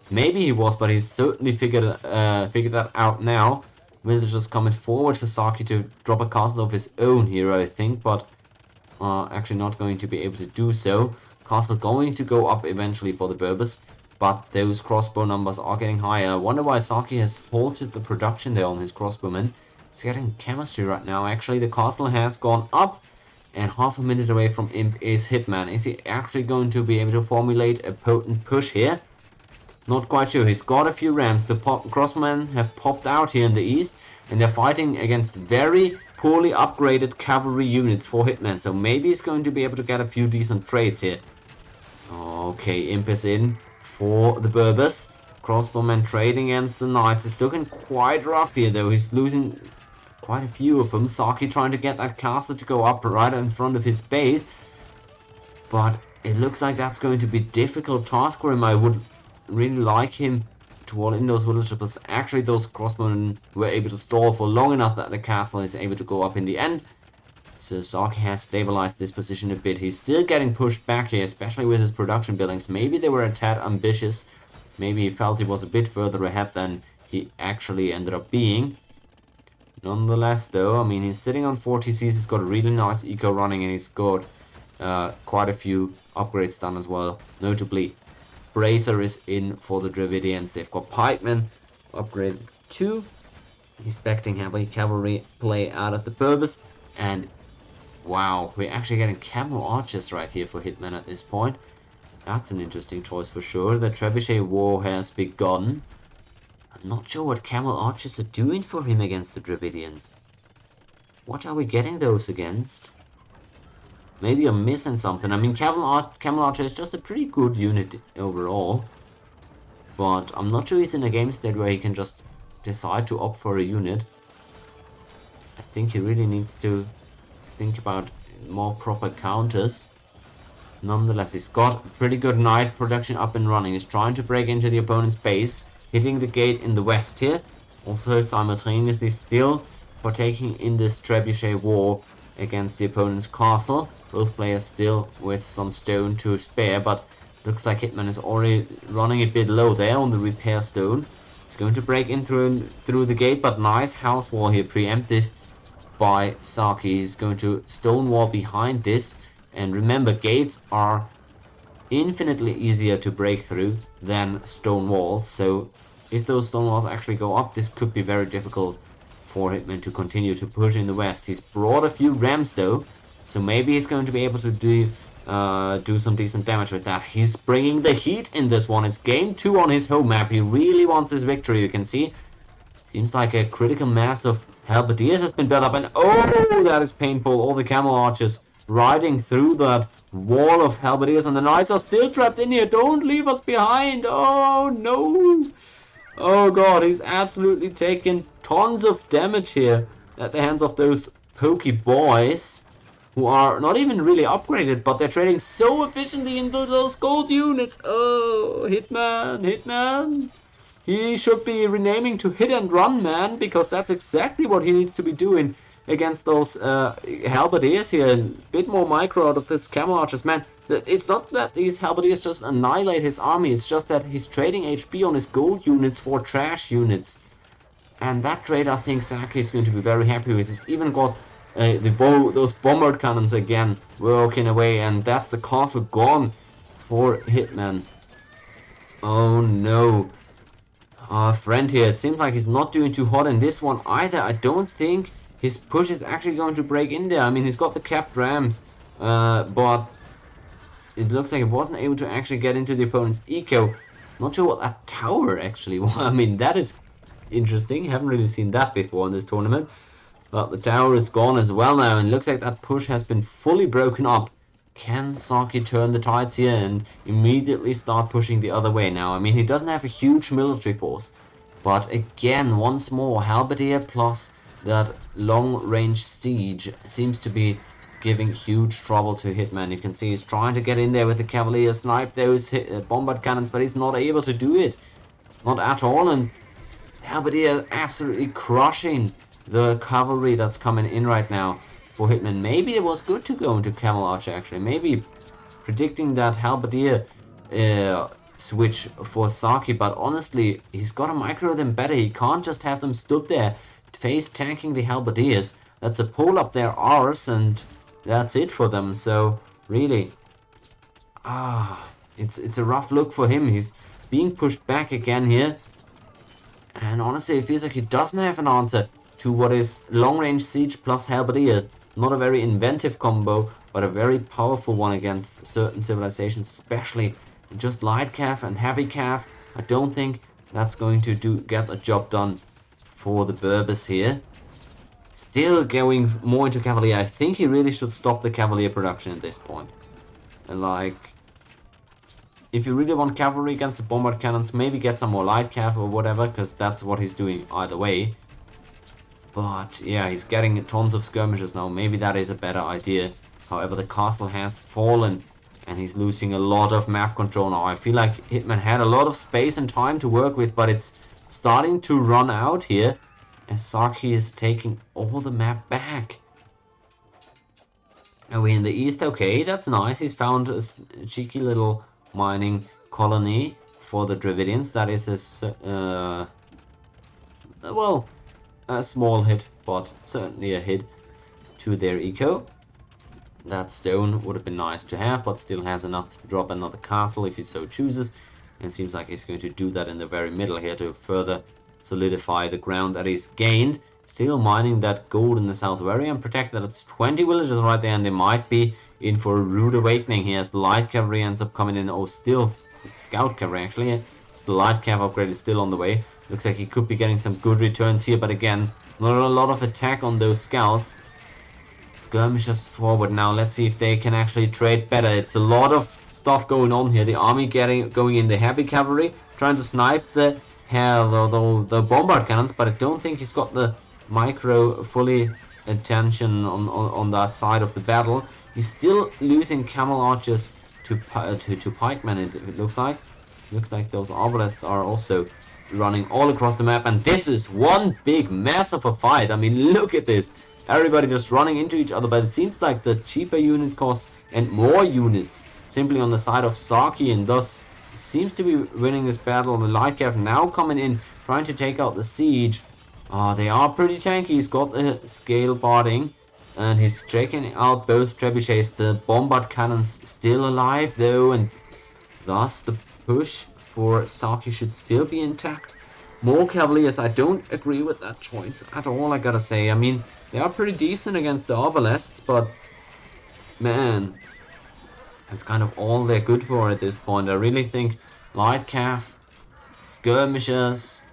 Maybe he was, but he's certainly figured that out now. Villagers coming forward for Zaakki to drop a castle of his own here, I think, but actually not going to be able to do so. Castle going to go up eventually for the Berbers, but those crossbow numbers are getting higher. I wonder why Zaakki has halted the production there on his crossbowmen. He's getting chemistry right now. Actually, the castle has gone up, and half a minute away from Imp is Hitman. Is he actually going to be able to formulate a potent push here? Not quite sure. He's got a few rams. The crossmen have popped out here in the east, and they're fighting against very poorly upgraded cavalry units for Hitman. So maybe he's going to be able to get a few decent trades here. Okay, Imp is in for the Berbers. Crossbowmen trading against the Knights. It's looking quite rough here, though. He's losing quite a few of them. Zaakki trying to get that castle to go up right in front of his base. But it looks like that's going to be a difficult task for him. I would really like him to wall in those villagers, but actually those crossbowmen were able to stall for long enough that the castle is able to go up in the end. So Zaakki has stabilized this position a bit. He's still getting pushed back here, especially with his production buildings. Maybe they were a tad ambitious. Maybe he felt he was a bit further ahead than he actually ended up being. Nonetheless, though, I mean, he's sitting on 40 Cs. He's got a really nice eco running, and he's got quite a few upgrades done as well. Notably, Bracer is in for the Dravidians. They've got pikemen upgraded too. Expecting heavy cavalry play out of the Berbers. And wow, we're actually getting camel archers right here for Hitman at this point. That's an interesting choice for sure. The Trebuchet war has begun. I'm not sure what camel archers are doing for him against the Dravidians. What are we getting those against? Maybe I'm missing something. I mean, Camel Archer is just a pretty good unit overall. But I'm not sure he's in a game state where he can just decide to opt for a unit. I think he really needs to think about more proper counters. Nonetheless, he's got pretty good knight production up and running. He's trying to break into the opponent's base, hitting the gate in the west here. Also simultaneously still partaking in this Trebuchet war against the opponent's castle. Both players still with some stone to spare, but looks like Hitman is already running a bit low there on the repair stone. He's going to break in through the gate, but nice house wall here, preempted by Zaakki. He's going to stone wall behind this, and remember, gates are infinitely easier to break through than stone walls, so if those stone walls actually go up, this could be very difficult for Hitman to continue to push in the west. He's brought a few rams though, so maybe he's going to be able to do some decent damage with that. He's bringing the heat in this one. It's game 2 on his home map. He really wants this victory, you can see. Seems like a critical mass of halberdiers has been built up, and oh, that is painful. All the camel archers riding through that wall of halberdiers, and the knights are still trapped in here. Don't leave us behind. Oh no. Oh god, he's absolutely taken tons of damage here at the hands of those pokey boys, who are not even really upgraded, but they're trading so efficiently into those gold units. Oh, Hitman. He should be renaming to Hit and Run Man, because that's exactly what he needs to be doing against those halberdiers here. A bit more micro out of this camel archers, man. It's not that these halberdiers just annihilate his army, it's just that he's trading HP on his gold units for trash units. And that trade, I think Zaakki is going to be very happy with. He's even got those bombard cannons again working away, and that's the castle gone for Hitman. Oh no. Our friend here, it seems like he's not doing too hot in this one either. I don't think his push is actually going to break in there. I mean, he's got the capped rams, but it looks like he wasn't able to actually get into the opponent's eco. Not sure what that tower actually was. I mean, that is interesting. Haven't really seen that before in this tournament. But the tower is gone as well now, and looks like that push has been fully broken up. Can Zaakki turn the tides here and immediately start pushing the other way now? I mean, he doesn't have a huge military force. But again, once more, halberdier plus that long-range siege seems to be giving huge trouble to Hitman. You can see he's trying to get in there with the cavalier, snipe those bombard cannons, but he's not able to do it. Not at all, and halberdier absolutely crushing the cavalry that's coming in right now for Hitman. Maybe it was good to go into Camel Archer actually. Maybe predicting that halberdier switch for Zaakki, but honestly, he's got to micro them better. He can't just have them stood there face tanking the halberdiers. That's a pull up their arse, and that's it for them. So really, it's a rough look for him. He's being pushed back again here, and honestly, it feels like he doesn't have an answer to what is long-range siege plus halberdier. Not a very inventive combo, but a very powerful one against certain civilizations, especially just light cav and heavy cav. I don't think that's going to get the job done for the Berbers here. Still going more into cavalier. I think he really should stop the cavalier production at this point. And like, if you really want cavalry against the bombard cannons, maybe get some more light cav or whatever, because that's what he's doing either way. But yeah, he's getting tons of skirmishes now. Maybe that is a better idea. However, the castle has fallen, and he's losing a lot of map control now. I feel like Hitman had a lot of space and time to work with, but it's starting to run out here, as Zaakki is taking all the map back. Are we in the east? Okay, that's nice. He's found a cheeky little mining colony for the Dravidians. That is a small hit, but certainly a hit to their eco. That stone would have been nice to have, but still has enough to drop another castle if he so chooses. And it seems like he's going to do that in the very middle here to further solidify the ground that he's gained. Still mining that gold in the south area and protect that. It's 20 villages right there, and they might be in for a rude awakening here as the light cavalry ends up coming in. Oh, still scout cavalry actually. So the light cav upgrade is still on the way. Looks like he could be getting some good returns here, but again, not a lot of attack on those scouts. Skirmishers forward now. Let's see if they can actually trade better. It's a lot of stuff going on here. The army going in the heavy cavalry, trying to snipe the bombard cannons, but I don't think he's got the micro fully attention on that side of the battle. He's still losing camel archers to pikemen. It looks like. Looks like those arbalists are also running all across the map, and this is one big mess of a fight. I mean, look at this. Everybody just running into each other, but it seems like the cheaper unit costs and more units simply on the side of Zaakki, and thus seems to be winning this battle. The light cav now coming in, trying to take out the siege. They are pretty tanky. He's got the scale barding, and he's taking out both trebuchets. The bombard cannons still alive though, and thus the push for Zaakki should still be intact. More cavaliers, I don't agree with that choice at all, I gotta say. I mean, they are pretty decent against the arbalists, but man, that's kind of all they're good for at this point. I really think light cav, skirmishers,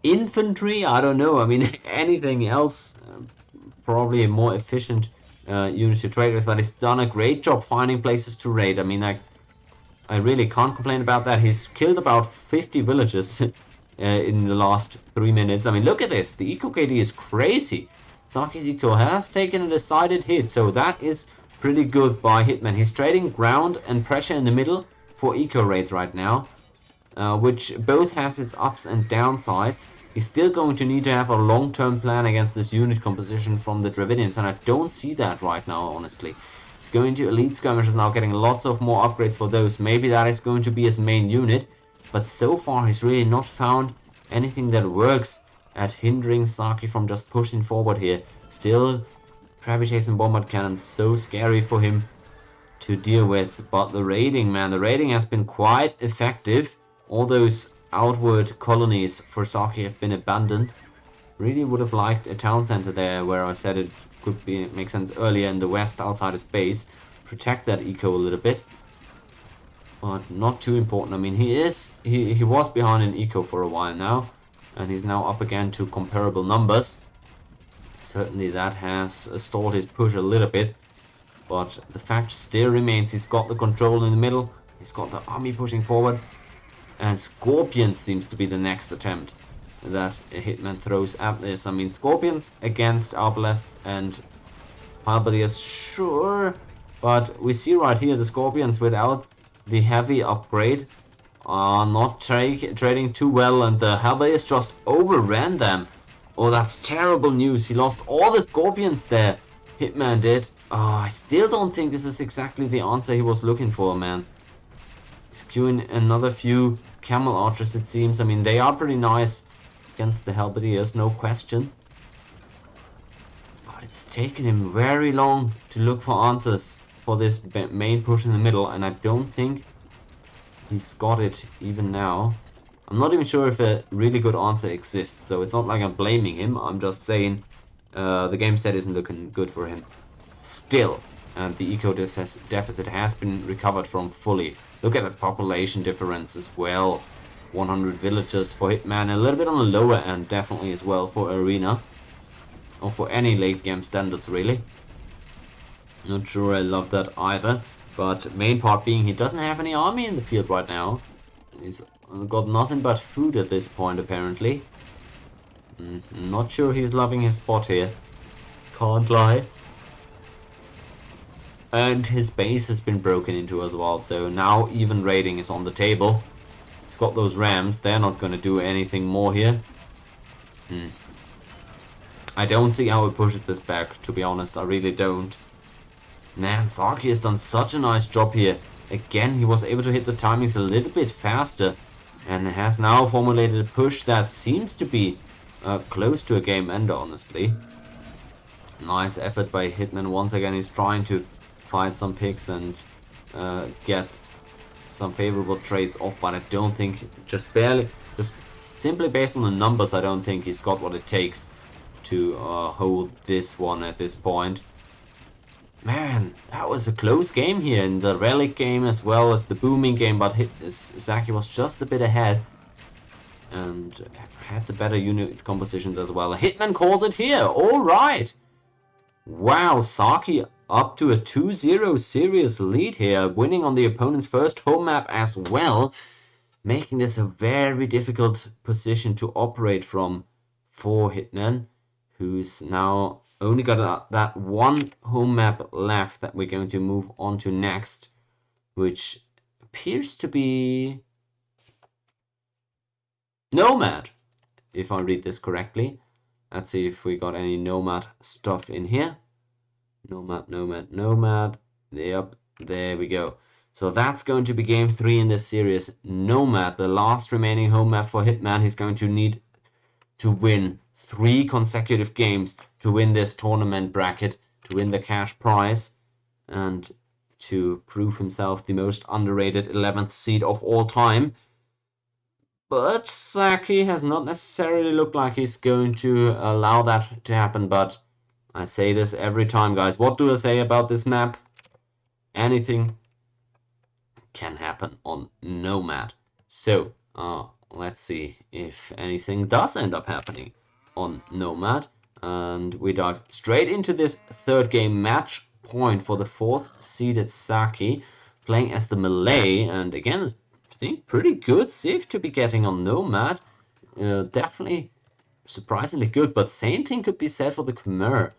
infantry, I don't know. I mean, anything else, probably a more efficient unit to trade with, but he's done a great job finding places to raid. I mean, I really can't complain about that. He's killed about 50 villagers in the last 3 minutes. I mean, look at this. The eco KD is crazy. Zaakki's eco has taken a decided hit, so that is pretty good by Hitman. He's trading ground and pressure in the middle for eco raids right now, which both has its ups and downsides. He's still going to need to have a long-term plan against this unit composition from the Dravidians, and I don't see that right now, honestly. He's going to Elite Skirmishers now, getting lots of more upgrades for those. Maybe that is going to be his main unit, but so far he's really not found anything that works at hindering Zaakki from just pushing forward here. Still, Krabby Chase and Bombard Cannon so scary for him to deal with, but the raiding, man, the raiding has been quite effective. All those outward colonies for Zaakki have been abandoned. Really would have liked a town center there where I said it could be make sense earlier in the west outside his base. Protect that eco a little bit. But not too important. I mean, he was behind in eco for a while now, and he's now up again to comparable numbers. Certainly that has stalled his push a little bit, but the fact still remains he's got the control in the middle, he's got the army pushing forward, and Scorpions seems to be the next attempt that Hitman throws at this. I mean, Scorpions against Arbalests and Halberdiers, sure, but we see right here the Scorpions without the heavy upgrade are not trading too well, and the Halberdiers just overran them. Oh, that's terrible news. He lost all the Scorpions there. Hitman did. Oh, I still don't think this is exactly the answer he was looking for, man. He's queuing another few Camel Archers, it seems. I mean, they are pretty nice against the Halberdiers, no question. But it's taken him very long to look for answers for this main push in the middle, and I don't think he's got it even now. I'm not even sure if a really good answer exists, so it's not like I'm blaming him. I'm just saying the game set isn't looking good for him still, and the eco deficit has been recovered from fully. Look at the population difference as well. 100 villagers for Hitman, a little bit on the lower end definitely as well for Arena, or for any late game standards really. Not sure I love that either, but main part being he doesn't have any army in the field right now. He's got nothing but food at this point apparently. Not sure he's loving his spot here, can't lie. And his base has been broken into as well, so now even raiding is on the table. He's got those rams, they're not going to do anything more here. I don't see how he pushes this back, to be honest, I really don't. Man, Zaakki has done such a nice job here. Again, he was able to hit the timings a little bit faster, and has now formulated a push that seems to be close to a game ender, honestly. Nice effort by Hitman once again. He's trying to find some picks and get some favorable trades off, but I don't think, just simply based on the numbers, I don't think he's got what it takes to hold this one at this point. Man, that was a close game here in the Relic game as well as the Booming game, but Zaakki was just a bit ahead and had the better unit compositions as well. Hitman calls it here, alright! Wow, Zaakki up to a 2-0 serious lead here, winning on the opponent's first home map as well, making this a very difficult position to operate from for Hitman, who's now only got that one home map left that we're going to move on to next, which appears to be Nomad, if I read this correctly. Let's see if we got any Nomad stuff in here. Nomad. Yep, there we go. So that's going to be game 3 in this series. Nomad, the last remaining home map for Hitman. He's going to need to win 3 consecutive games to win this tournament bracket, to win the cash prize, and to prove himself the most underrated 11th seed of all time. But Zaakki has not necessarily looked like he's going to allow that to happen, but I say this every time, guys. What do I say about this map? Anything can happen on Nomad. So, let's see if anything does end up happening on Nomad. And we dive straight into this third game match point for the 4th seeded Zaakki, playing as the Malay. And again, it's, I think, pretty good civ to be getting on Nomad. Definitely surprisingly good, but same thing could be said for the Khmer.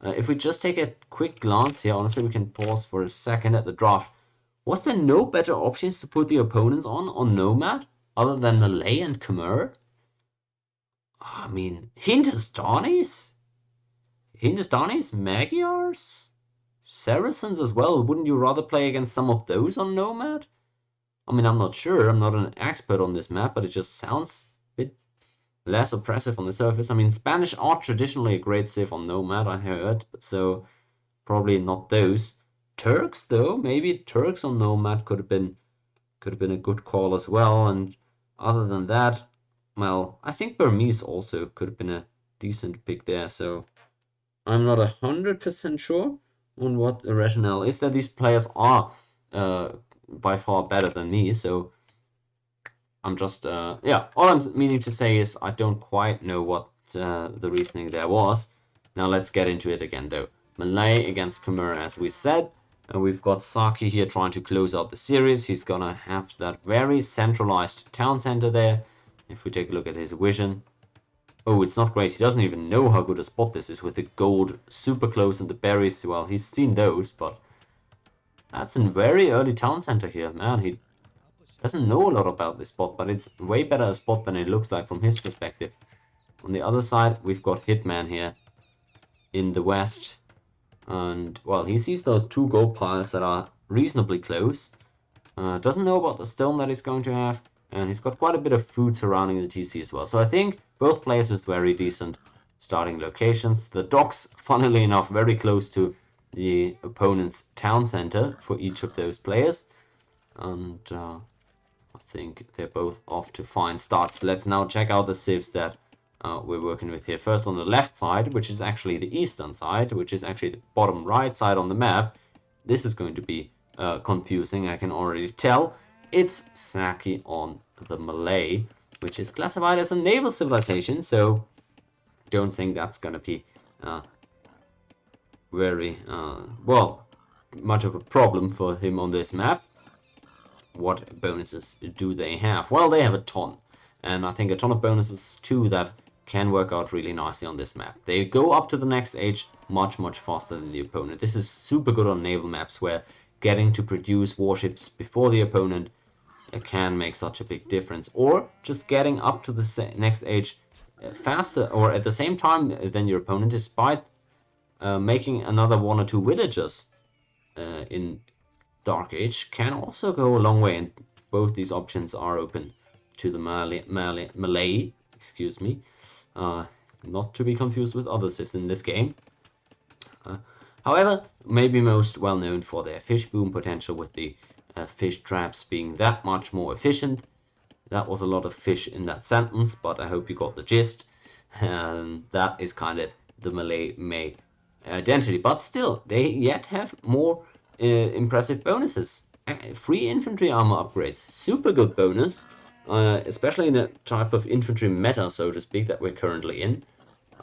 If we just take a quick glance here, honestly, we can pause for a second at the draft. Was there no better options to put the opponents on Nomad other than Malay and Khmer? I mean, Hindustanis, Magyars, Saracens as well. Wouldn't you rather play against some of those on Nomad? I mean, I'm not sure. I'm not an expert on this map, but it just sounds a bit less oppressive on the surface. I mean, Spanish are traditionally a great civ on Nomad, I heard, so probably not those. Turks, though, maybe Turks on Nomad could have been a good call as well. And other than that, well, I think Burmese also could have been a decent pick there. So I'm not 100% sure on what the rationale is, that these players are by far better than me. So I'm just, yeah, all I'm meaning to say is I don't quite know what the reasoning there was. Now let's get into it again, though. Malay against Khmer, as we said. And we've got Zaakki here trying to close out the series. He's gonna have that very centralized town center there. If we take a look at his vision. Oh, it's not great. He doesn't even know how good a spot this is with the gold super close and the berries. Well, he's seen those, but that's a very early town center here. Man, he doesn't know a lot about this spot, but it's way better a spot than it looks like from his perspective. On the other side, we've got Hitman here in the west. And, well, he sees those 2 gold piles that are reasonably close. Doesn't know about the stone that he's going to have. And he's got quite a bit of food surrounding the TC as well. So I think both players with very decent starting locations. The docks, funnily enough, very close to the opponent's town center for each of those players. And I think they're both off to fine starts. Let's now check out the civs that we're working with here. First on the left side, which is actually the eastern side, which is actually the bottom right side on the map. This is going to be confusing, I can already tell. It's Zaakki on the Malay, which is classified as a naval civilization, so don't think that's going to be very, well, much of a problem for him on this map. What bonuses do they have? Well, they have a ton, and I think a ton of bonuses too that can work out really nicely on this map. They go up to the next age much faster than the opponent. This is super good on naval maps where getting to produce warships before the opponent can make such a big difference, or just getting up to the next age faster or at the same time than your opponent, despite making another 1 or 2 villagers in Dark Age, can also go a long way, and both these options are open to the Malay, excuse me, not to be confused with other civs in this game. However, maybe most well known for their fish boom potential, with the fish traps being that much more efficient. That was a lot of fish in that sentence, but I hope you got the gist. And that is kind of the Malay identity. But still, they yet have more impressive bonuses. Free infantry armor upgrades, super good bonus, especially in the type of infantry meta, so to speak, that we're currently in.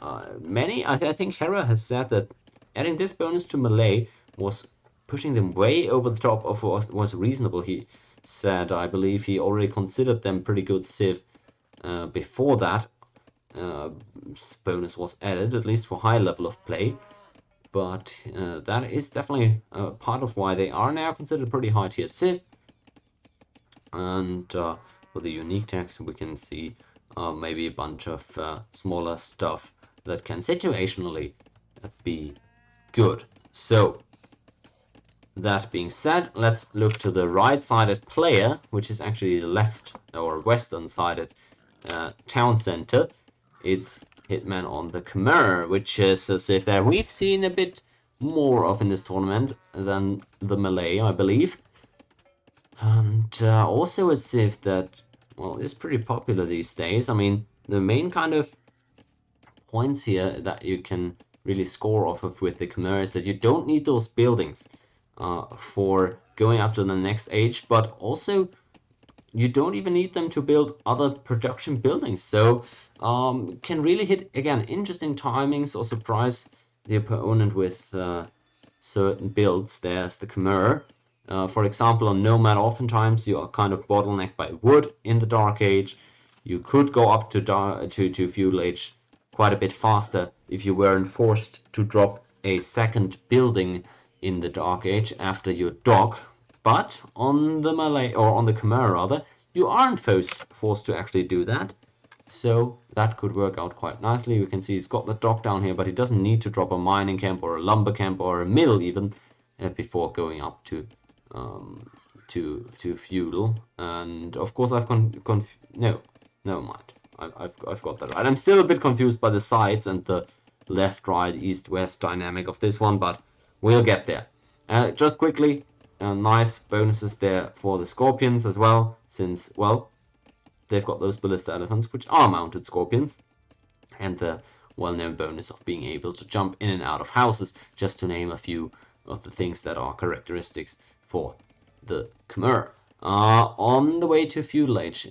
I think Hera has said that adding this bonus to Malay was pushing them way over the top of what was reasonable. He said, I believe he already considered them pretty good civ before that bonus was added, at least for high level of play. But that is definitely part of why they are now considered pretty high tier civ. And for the unique text, we can see maybe a bunch of smaller stuff that can situationally be good. So, that being said, let's look to the right-sided player, which is actually the left or western-sided town center. It's Hitman on the Khmer, which is a civ that we've seen a bit more of in this tournament than the Malay, I believe. And also a civ that, well, is pretty popular these days. I mean, the main kind of points here that you can really score off of with the Khmer is that you don't need those buildings for going up to the next age, but also you don't even need them to build other production buildings. So can really hit, again, interesting timings or surprise the opponent with certain builds. There's the Khmer. For example, on Nomad, oftentimes you are kind of bottlenecked by wood in the Dark Age. You could go up to Feudal Age quite a bit faster if you weren't forced to drop a second building in the Dark Age after your dock. But on the Malay, or on the Khmer rather, you aren't forced to actually do that. So that could work out quite nicely. You can see he's got the dock down here, but he doesn't need to drop a mining camp or a lumber camp or a mill even before going up to feudal. And of course I've no, never mind. I've got that right. I'm still a bit confused by the sides and the left, right, east, west dynamic of this one, but we'll get there. Just quickly, nice bonuses there for the scorpions as well, since, well, they've got those ballista elephants, which are mounted scorpions, and the well-known bonus of being able to jump in and out of houses, just to name a few of the things that are characteristics for the Khmer. On the way to Feudal Age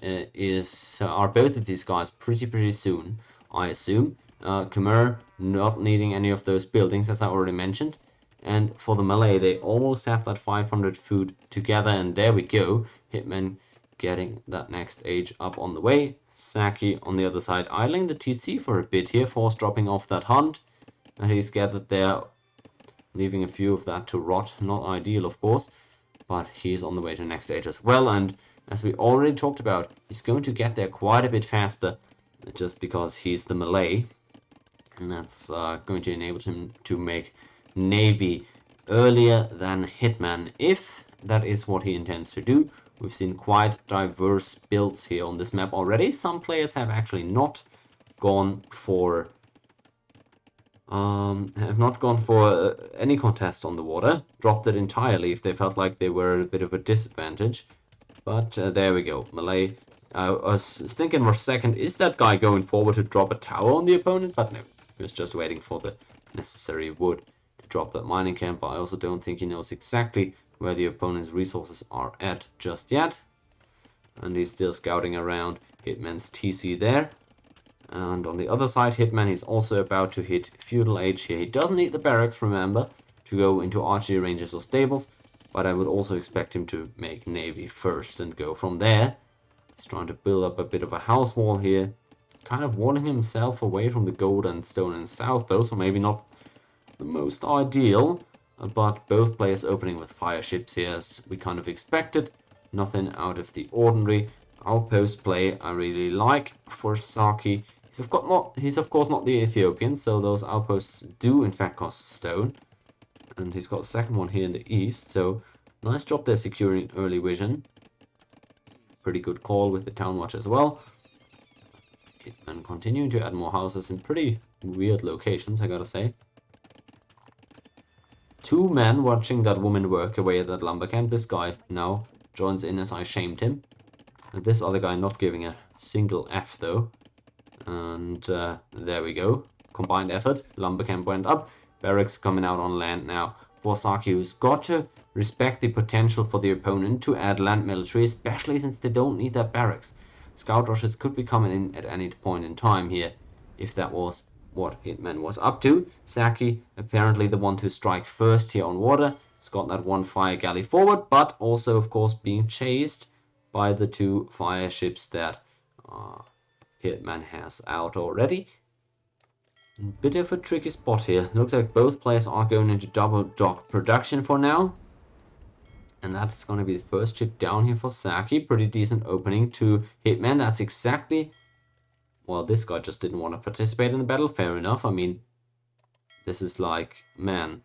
are both of these guys pretty soon, I assume. Khmer not needing any of those buildings, as I already mentioned. And for the Malay, they almost have that 500 food together, and there we go. Hitman getting that next age up on the way. Zaakki on the other side idling the TC for a bit here, force dropping off that hunt that he's gathered there, leaving a few of that to rot. Not ideal, of course, but he's on the way to the next age as well. And as we already talked about, he's going to get there quite a bit faster just because he's the Malay, and that's going to enable him to make Navy earlier than Hitman, if that is what he intends to do. We've seen quite diverse builds here on this map already. Some players have actually not gone for any contest on the water, dropped it entirely if they felt like they were at a bit of a disadvantage. But there we go. Malay, I was thinking for a second, is that guy going forward to drop a tower on the opponent? But no, he was just waiting for the necessary wood to drop that mining camp. I also don't think he knows exactly where the opponent's resources are at just yet. And he's still scouting around. Hitman's TC there. And on the other side, Hitman is also about to hit Feudal Age here. He doesn't need the barracks, remember, to go into archery ranges or stables. But I would also expect him to make Navy first and go from there. He's trying to build up a bit of a house wall here. Kind of warning himself away from the gold and stone and south though, so maybe not the most ideal. But both players opening with fire ships here, as we kind of expected. Nothing out of the ordinary. Outpost play I really like for Zaakki. He's of course not the Ethiopian, so those outposts do in fact cost stone. And he's got a second one here in the east, so nice job there securing early vision. Pretty good call with the town watch as well. And continuing to add more houses in pretty weird locations, I gotta say. Two men watching that woman work away at that lumber camp. This guy now joins in as I shamed him. And this other guy not giving a single F though. And there we go. Combined effort. Lumber camp went up. Barracks coming out on land now for Zaakki, who's got to respect the potential for the opponent to add land military, especially since they don't need that barracks. Scout rushes could be coming in at any point in time here, if that was what Hitman was up to. Zaakki, apparently the one to strike first here on water. He's got that one fire galley forward, but also, of course, being chased by the two fire ships that Hitman has out already. Bit of a tricky spot here. Looks like both players are going into double dock production for now. And that's going to be the first ship down here for Zaakki. Pretty decent opening to Hitman. That's exactly... Well, this guy just didn't want to participate in the battle. Fair enough. I mean, this is like, man,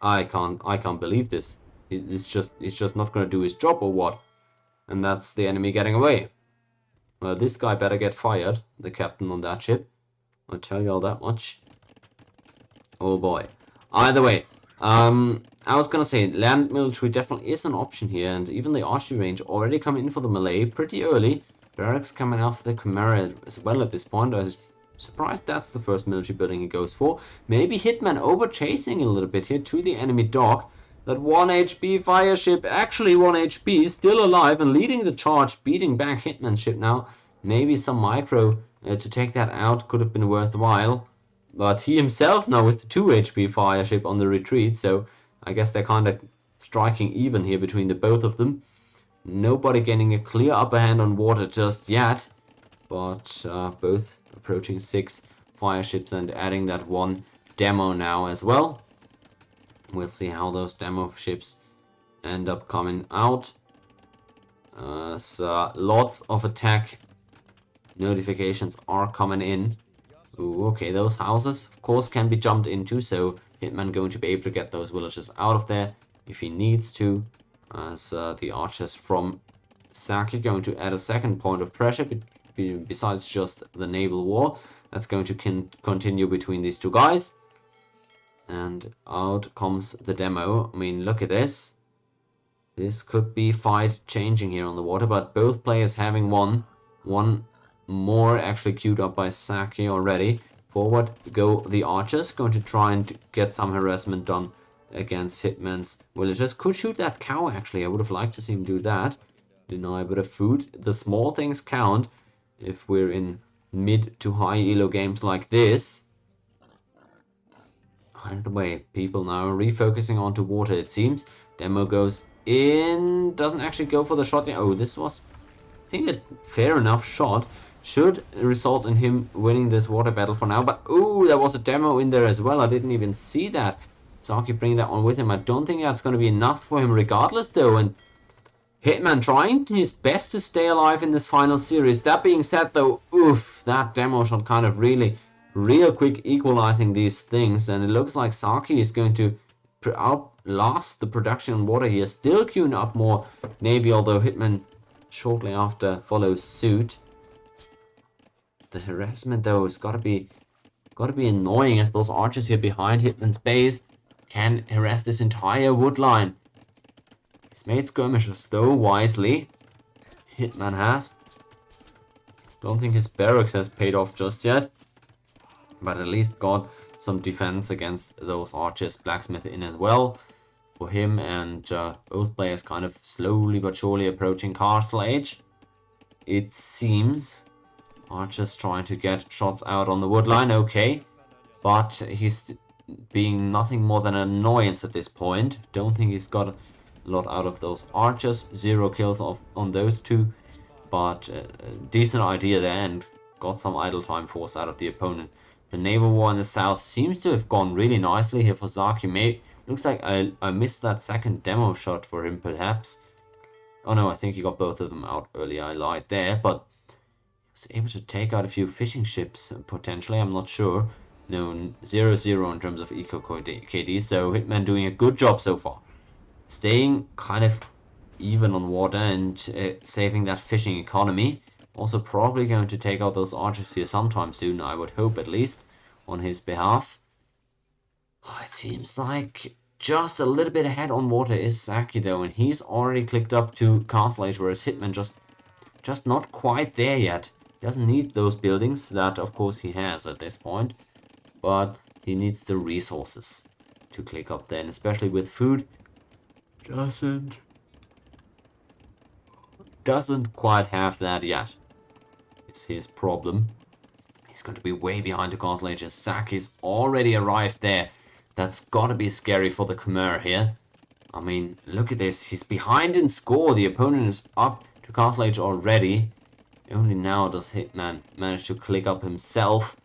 I can't believe this. He's just not going to do his job or what? And that's the enemy getting away. Well, this guy better get fired, the captain on that ship. I'll tell you all that much. Oh boy. Either way, I was gonna say land military definitely is an option here, and even the archery range already coming in for the Malay pretty early. Barracks coming out for the Khmer as well at this point. I was surprised that's the first military building he goes for. Maybe Hitman over chasing a little bit here to the enemy dock. That 1 HP fire ship, actually 1 HP, still alive and leading the charge, beating back Hitman's ship now. Maybe some micro to take that out could have been worthwhile. But he himself now with the 2 HP fire ship on the retreat, so I guess they're kind of striking even here between the both of them. Nobody getting a clear upper hand on water just yet, but both approaching 6 fire ships and adding that 1 demo now as well. We'll see how those demo ships end up coming out. So lots of attack notifications are coming in. Ooh, okay, those houses of course can be jumped into, so Hitman going to be able to get those villagers out of there if he needs to. As the archers from Zaakki going to add a second point of pressure besides just the naval war. That's going to continue between these two guys. And out comes the demo. I mean, look at this. This could be fight changing here on the water, but both players having one more actually queued up by Zaakki already. Forward go the archers, going to try and get some harassment done against Hitman's villagers. Could shoot that cow actually, I would have liked to see him do that. Deny a bit of food. The small things count if we're in mid to high elo games like this. Either way, people now refocusing onto water it seems. Demo goes in, doesn't actually go for the shot. Oh, this was, I think, a fair enough shot. Should result in him winning this water battle for now. But ooh, there was a demo in there as well. I didn't even see that. Zaakki bringing that one with him. I don't think that's going to be enough for him regardless though. And Hitman trying his best to stay alive in this final series. That being said though, oof, that demo shot kind of real quick equalizing these things. And it looks like Zaakki is going to outlast the production on water here. Still queuing up more Navy, although Hitman shortly after follows suit. The harassment though has got to be annoying, as those archers here behind Hitman's base can harass this entire wood line. He's made skirmishes though wisely. Hitman has. Don't think his barracks has paid off just yet, but at least got some defense against those archers. Blacksmith in as well for him, and both players kind of slowly but surely approaching castle age, it seems. Archers trying to get shots out on the wood line, okay, but he's being nothing more than an annoyance at this point. Don't think he's got a lot out of those archers. 0 kills on those two, but decent idea there, and got some idle time force out of the opponent. The naval war in the south seems to have gone really nicely here for Zaakki. Looks like I missed that second demo shot for him perhaps. Oh no, I think he got both of them out earlier. I lied there, but was able to take out a few fishing ships potentially. I'm not sure. No, 0-0 in terms of eco KD, so Hitman doing a good job so far. Staying kind of even on water and saving that fishing economy. Also probably going to take out those archers here sometime soon, I would hope at least, on his behalf. Oh, it seems like just a little bit ahead on water is Zaakki though, and he's already clicked up to castle age, whereas Hitman just not quite there yet. He doesn't need those buildings, that of course he has at this point, but he needs the resources to click up there, and especially with food, doesn't quite have that yet. It's his problem. He's going to be way behind the castle age as Zaakki's already arrived there. That's gotta be scary for the Khmer here. I mean, look at this. He's behind in score. The opponent is up to castle age already. Only now does Hitman manage to click up himself.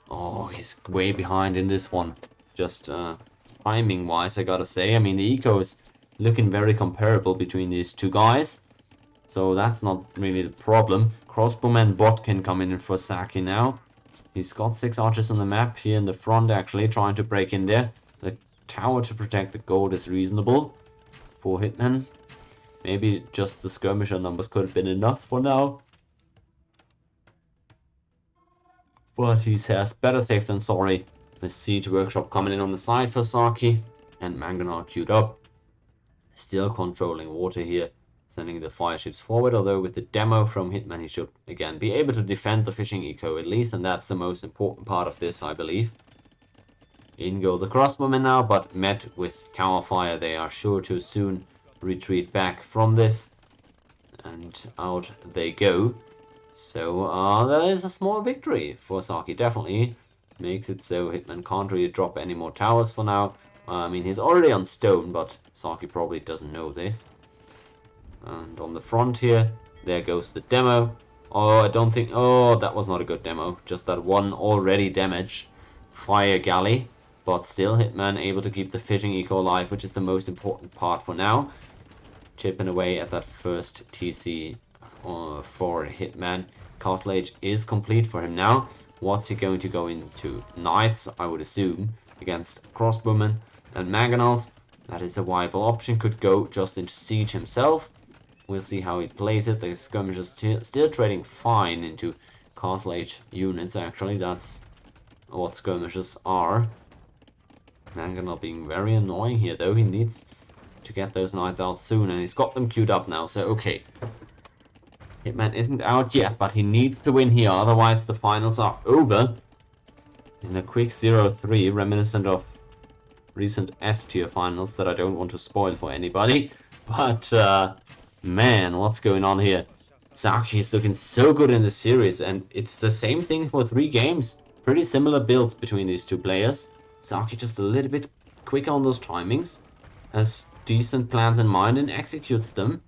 Oh, he's way behind in this one. Just timing wise, I gotta say. I mean, the eco is looking very comparable between these two guys, so that's not really the problem. Crossbowman bot can come in for Zaakki now. He's got 6 archers on the map here in the front, actually trying to break in there. The tower to protect the gold is reasonable for Hitman. Maybe just the skirmisher numbers could have been enough for now, but he says better safe than sorry. The siege workshop coming in on the side for Zaakki, and Mangonar queued up. Still controlling water here, sending the fire ships forward, although with the demo from Hitman he should again be able to defend the fishing eco at least, and that's the most important part of this, I believe. In go the crossbowmen now, but met with tower fire. They are sure to soon retreat back from this. And out they go. So there is a small victory for Zaakki. Definitely makes it so Hitman can't really drop any more towers for now. I mean, he's already on stone, but Zaakki probably doesn't know this. And on the front here, there goes the demo. Oh, I don't think... Oh, that was not a good demo. Just that one already damaged fire galley. But still, Hitman able to keep the fishing eco alive, which is the most important part for now. Chipping away at that first TC for Hitman. Castle Age is complete for him now. What's he going to go into? Knights, I would assume, against crossbowmen and mangonels. That is a viable option. Could go just into siege himself. We'll see how he plays it. The skirmishers still trading fine into Castle Age units, actually. That's what skirmishers are. Mangonel being very annoying here, though. He needs to get those knights out soon, and he's got them queued up now, so okay. Hitman isn't out yet, but he needs to win here, otherwise the finals are over. In a quick 0-3, reminiscent of recent S-tier finals that I don't want to spoil for anybody. But, man, what's going on here? Zaakki is looking so good in the series, and it's the same thing for 3 games. Pretty similar builds between these two players. Zaakki just a little bit quicker on those timings, has decent plans in mind and executes them.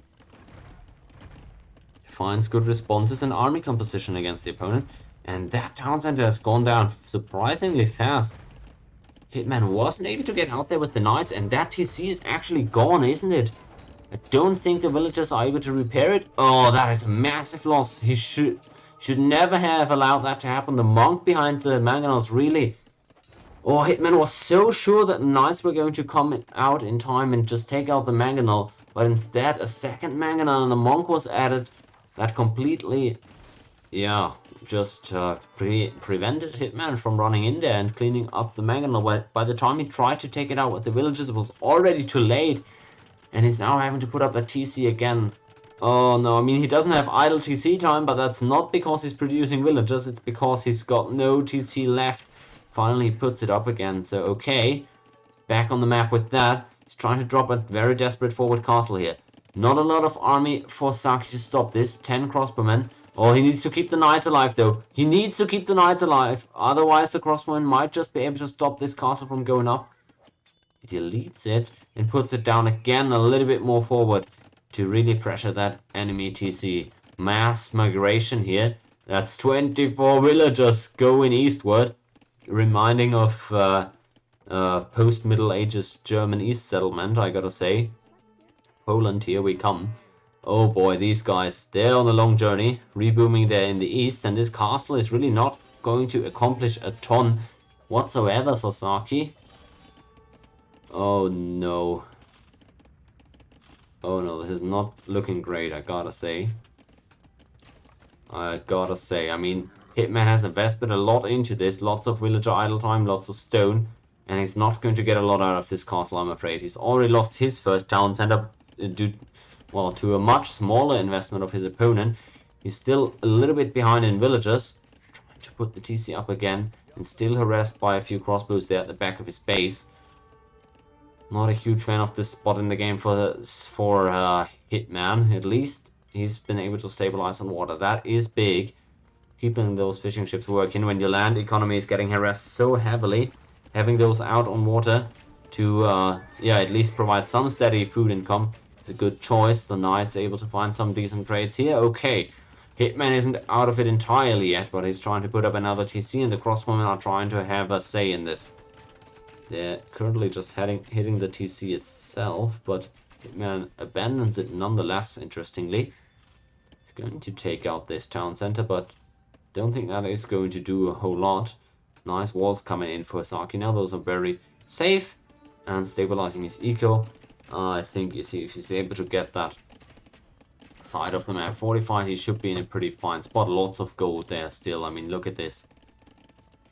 Finds good responses and army composition against the opponent, and that town center has gone down surprisingly fast. Hitman wasn't able to get out there with the knights, and that TC is actually gone, isn't it? I don't think the villagers are able to repair it. Oh, that is a massive loss. He should never have allowed that to happen. The monk behind the mangonels, really. Oh, Hitman was so sure that the knights were going to come out in time and just take out the mangonel, but instead a second mangonel and the monk was added. That completely, yeah, just prevented Hitman from running in there and cleaning up the mangonel. By the time he tried to take it out with the villagers, it was already too late. And he's now having to put up that TC again. Oh no, I mean, he doesn't have idle TC time, but that's not because he's producing villagers, it's because he's got no TC left. Finally, he puts it up again, so okay. Back on the map with that. He's trying to drop a very desperate forward castle here. Not a lot of army for Zaakki to stop this. 10 crossbowmen. Oh, he needs to keep the knights alive, though. He needs to keep the knights alive. Otherwise, the crossbowmen might just be able to stop this castle from going up. He deletes it and puts it down again a little bit more forward to really pressure that enemy TC. Mass migration here. That's 24 villagers going eastward. Reminding of post-Middle Ages German East settlement, I gotta say. Poland, here we come. Oh boy, these guys, they're on a long journey, rebooming there in the east, and this castle is really not going to accomplish a ton whatsoever for Zaakki. Oh no. Oh no, this is not looking great, I gotta say. I mean, Hitman has invested a lot into this, lots of villager idle time, lots of stone, and he's not going to get a lot out of this castle, I'm afraid. He's already lost his first town center due, well, to a much smaller investment of his opponent. He's still a little bit behind in villagers, trying to put the TC up again, and still harassed by a few crossbows there at the back of his base. Not a huge fan of this spot in the game for Hitman. At least he's been able to stabilize on water. That is big. Keeping those fishing ships working when your land economy is getting harassed so heavily. Having those out on water to, yeah, at least provide some steady food income is a good choice. The Knights able to find some decent trades here. Okay, Hitman isn't out of it entirely yet, but he's trying to put up another TC, and the crossbowmen are trying to have a say in this. They're currently just hitting the TC itself, but Hitman abandons it nonetheless, interestingly. It's going to take out this town center, but don't think that is going to do a whole lot. Nice walls coming in for Zaakki now. Those are very safe and stabilizing his eco. I think if he's able to get that side of the map 45, he should be in a pretty fine spot. Lots of gold there still. I mean, look at this.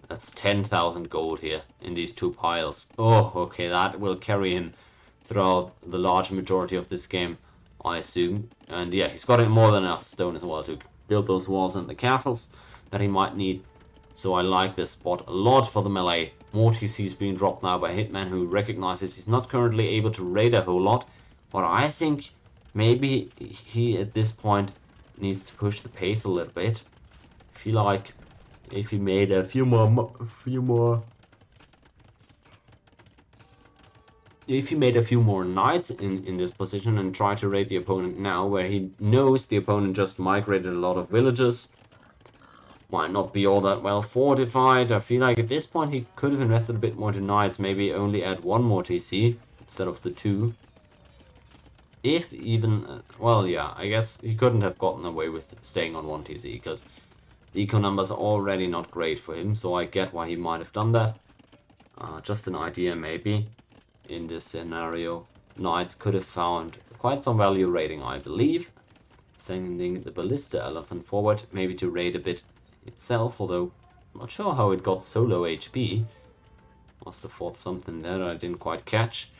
That's 10,000 gold here in these two piles. Oh, okay, that will carry him throughout the large majority of this game, I assume. And yeah, he's got more than enough stone as well to build those walls and the castles that he might need. So I like this spot a lot for the melee. More TCs being dropped now by Hitman, who recognizes he's not currently able to raid a whole lot. But I think maybe he at this point needs to push the pace a little bit. I feel like if he made a few more knights in this position and tried to raid the opponent now, where he knows the opponent just migrated a lot of villages, might not be all that well fortified. I feel like at this point he could have invested a bit more to knights, maybe only add 1 more TC instead of the 2. If even, well, yeah, I guess he couldn't have gotten away with staying on 1 TC, because the eco numbers are already not great for him, so I get why he might have done that. Just an idea, maybe. In this scenario, knights could have found quite some value raiding, I believe. Sending the ballista elephant forward, maybe to raid a bit itself, although I'm not sure how it got so low HP. Must have fought something there that I didn't quite catch.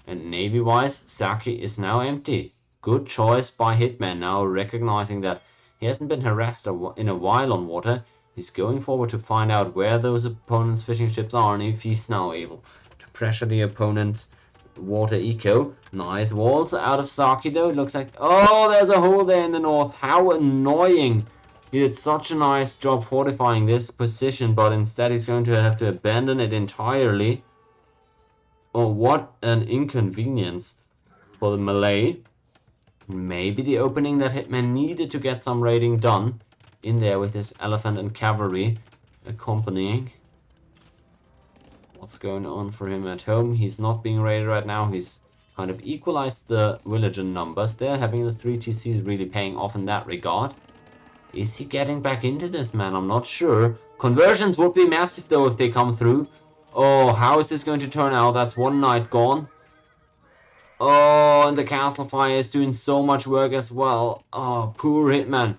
And navy-wise, Zaakki is now empty. Good choice by Hitman, now recognizing that he hasn't been harassed in a while on water. He's going forward to find out where those opponent's fishing ships are, and if he's now able to pressure the opponent's water eco. Nice walls out of Zaakki though. It looks like, oh, there's a hole there in the north. How annoying. He did such a nice job fortifying this position, but instead he's going to have to abandon it entirely. Oh, what an inconvenience for the melee. Maybe the opening that Hitman needed to get some raiding done in there with his elephant and cavalry accompanying. What's going on for him at home? He's not being raided right now. He's kind of equalized the villager numbers there. Having the 3 TCs really paying off in that regard. Is he getting back into this, man? I'm not sure. Conversions would be massive though if they come through. Oh, how is this going to turn out? That's 1 knight gone. Oh, and the castle fire is doing so much work as well. Oh, poor Hitman.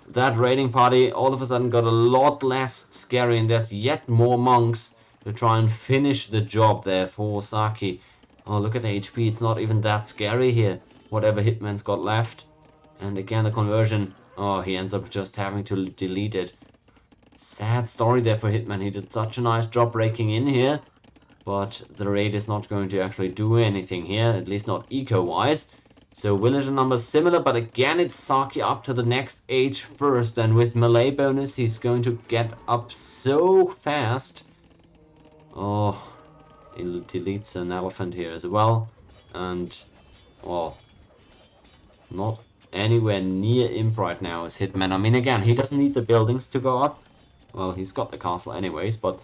That raiding party all of a sudden got a lot less scary, and there's yet more monks to try and finish the job there for Zaakki. Oh, look at the HP. It's not even that scary here. Whatever Hitman's got left. And again, the conversion. Oh, he ends up just having to delete it. Sad story there for Hitman. He did such a nice job breaking in here. But the raid is not going to actually do anything here. At least not eco-wise. So villager numbers similar. But again, it's Zaakki up to the next age first. And with melee bonus, he's going to get up so fast. Oh, he deletes an elephant here as well. And, well, not anywhere near imp right now as Hitman. I mean, again, he doesn't need the buildings to go up. Well, he's got the castle anyways, but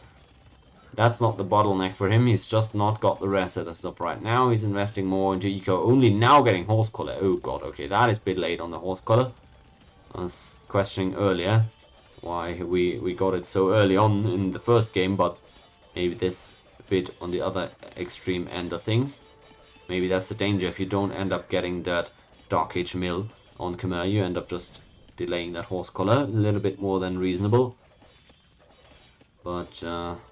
that's not the bottleneck for him. He's just not got the rest of the stuff right now. He's investing more into eco, only now getting horse collar. Oh god, okay, that is a bit late on the horse collar. I was questioning earlier why we got it so early on in the first game, but maybe this a bit on the other extreme end of things. Maybe that's the danger. If you don't end up getting that Dark Age mill on Khmer, you end up just delaying that horse collar a little bit more than reasonable. But,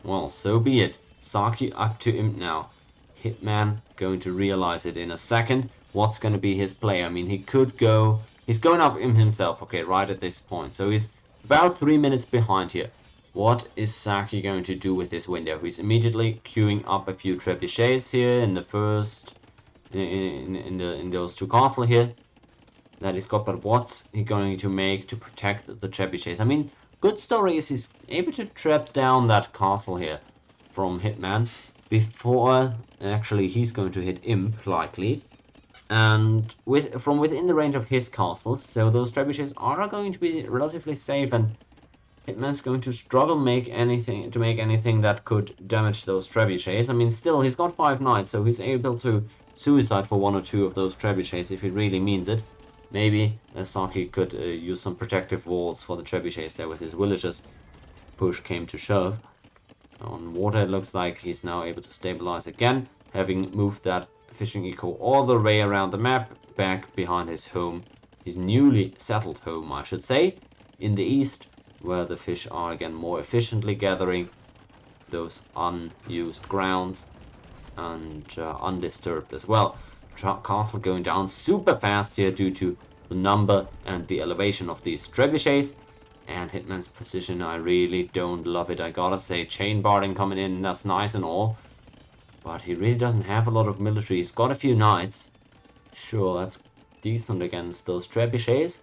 well, so be it. Zaakki up to imp now. Hitman going to realize it in a second. What's going to be his play? I mean, he could go... He's going up imp himself, okay, right at this point. So he's about 3 minutes behind here. What is Zaakki going to do with this window? He's immediately queuing up a few trebuchets here in the first... In those 2 castles here that he's got, but what's he going to make to protect the trebuchets? I mean, good story is he's able to trap down that castle here from Hitman before actually he's going to hit imp, likely, and from within the range of his castles, so those trebuchets are going to be relatively safe, and Hitman's going to struggle to make anything that could damage those trebuchets. I mean, still, he's got 5 knights, so he's able to suicide for 1 or 2 of those trebuchets if he really means it. Maybe Zaakki could use some protective walls for the trebuchets there with his villagers if push came to shove. On water, it looks like he's now able to stabilize again, having moved that fishing eco all the way around the map, back behind his home, his newly settled home, I should say, in the east, where the fish are again more efficiently gathering those unused grounds and undisturbed as well. Castle going down super fast here due to the number and the elevation of these trebuchets. And Hitman's position, I really don't love it. I gotta say, chain barding coming in, that's nice and all. But he really doesn't have a lot of military. He's got a few knights. Sure, that's decent against those trebuchets.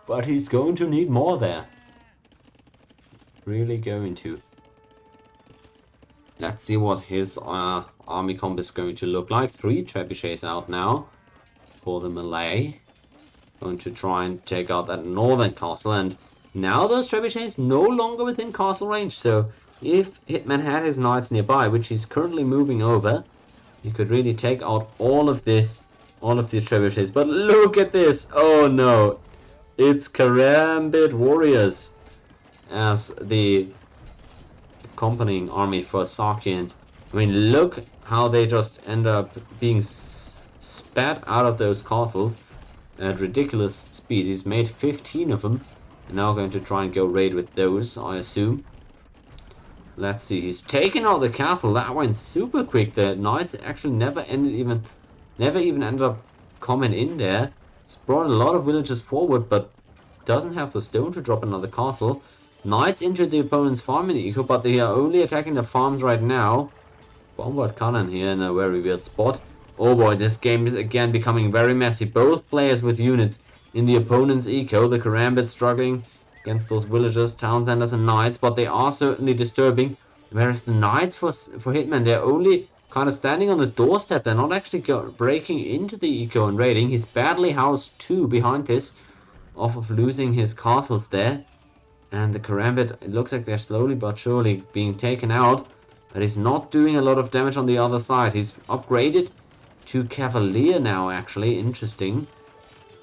But he's going to need more there. Really going to. Let's see what his army comp is going to look like. 3 trebuchets out now for the melee. Going to try and take out that northern castle, and now those trebuchets no longer within castle range. So if Hitman had his knights nearby, which he's currently moving over, he could really take out all of these trebuchets. But look at this! Oh no! It's Karambit warriors as the accompanying army for Zaakki. And I mean, look how they just end up being spat out of those castles at ridiculous speed. He's made 15 of them, and now going to try and go raid with those, I assume. Let's see, he's taken out the castle. That went super quick. The knights actually never even ended up coming in there. He's brought a lot of villagers forward, but doesn't have the stone to drop another castle. Knights into the opponent's farming eco, but they are only attacking the farms right now. Bombard cannon here in a very weird spot. Oh boy, this game is again becoming very messy. Both players with units in the opponent's eco. The Karambit struggling against those villagers, Townsenders and Knights, but they are certainly disturbing. Whereas the Knights for Hitman, they're only kind of standing on the doorstep. They're not actually breaking into the eco and raiding. He's badly housed too behind this, off of losing his castles there. And the Karambit, it looks like they're slowly but surely being taken out. But he's not doing a lot of damage on the other side. He's upgraded to Cavalier now, actually. Interesting.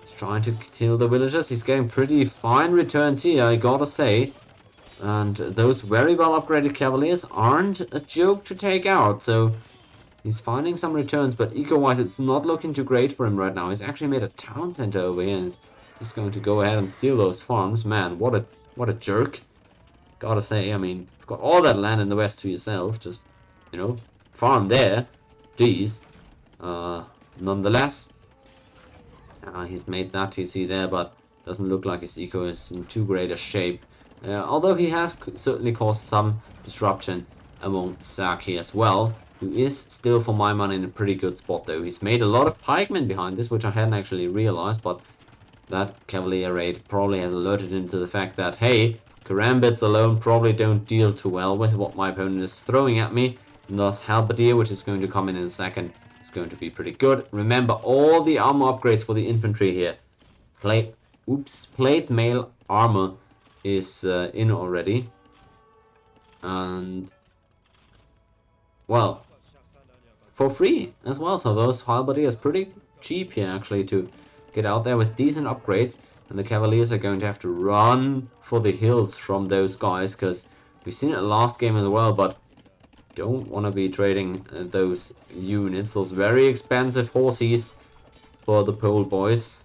He's trying to kill the villagers. He's getting pretty fine returns here, I gotta say. And those very well upgraded Cavaliers aren't a joke to take out. So he's finding some returns, but eco-wise it's not looking too great for him right now. He's actually made a town center over here, and he's just going to go ahead and steal those farms. Man, what a jerk. Gotta say, I mean, you've got all that land in the west to yourself. Just, you know, farm there. Jeez. Nonetheless, he's made that TC there, but doesn't look like his eco is in too great a shape. Although he has certainly caused some disruption among Zaakki as well, who is still, for my money, in a pretty good spot though. He's made a lot of pikemen behind this, which I hadn't actually realized, but that Cavalier raid probably has alerted him to the fact that, hey, Karambits alone probably don't deal too well with what my opponent is throwing at me, and thus Halberdier, which is going to come in a second, is going to be pretty good. Remember, all the armor upgrades for the infantry here. Plate mail armor is in already. And, well, for free as well. So those Halberdier is pretty cheap here, actually, to get out there with decent upgrades. And the Cavaliers are going to have to run for the hills from those guys, because we've seen it last game as well, but don't want to be trading those units, those very expensive horses for the pole boys.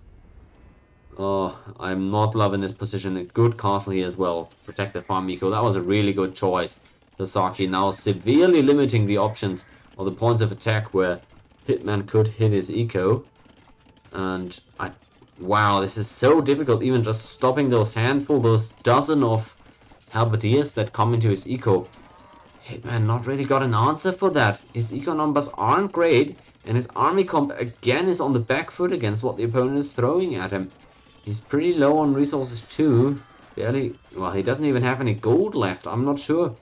Oh, I'm not loving this position. A good castle here as well. Protect the farm eco. That was a really good choice. The Zaakki now severely limiting the options or the points of attack where Hitman could hit his eco. And wow, this is so difficult, even just stopping those dozen of Halberdiers that come into his eco. Hitman not really got an answer for that. His eco numbers aren't great, and his army comp again is on the back foot against what the opponent is throwing at him. He's pretty low on resources too. Barely, well, he doesn't even have any gold left. I'm not sure.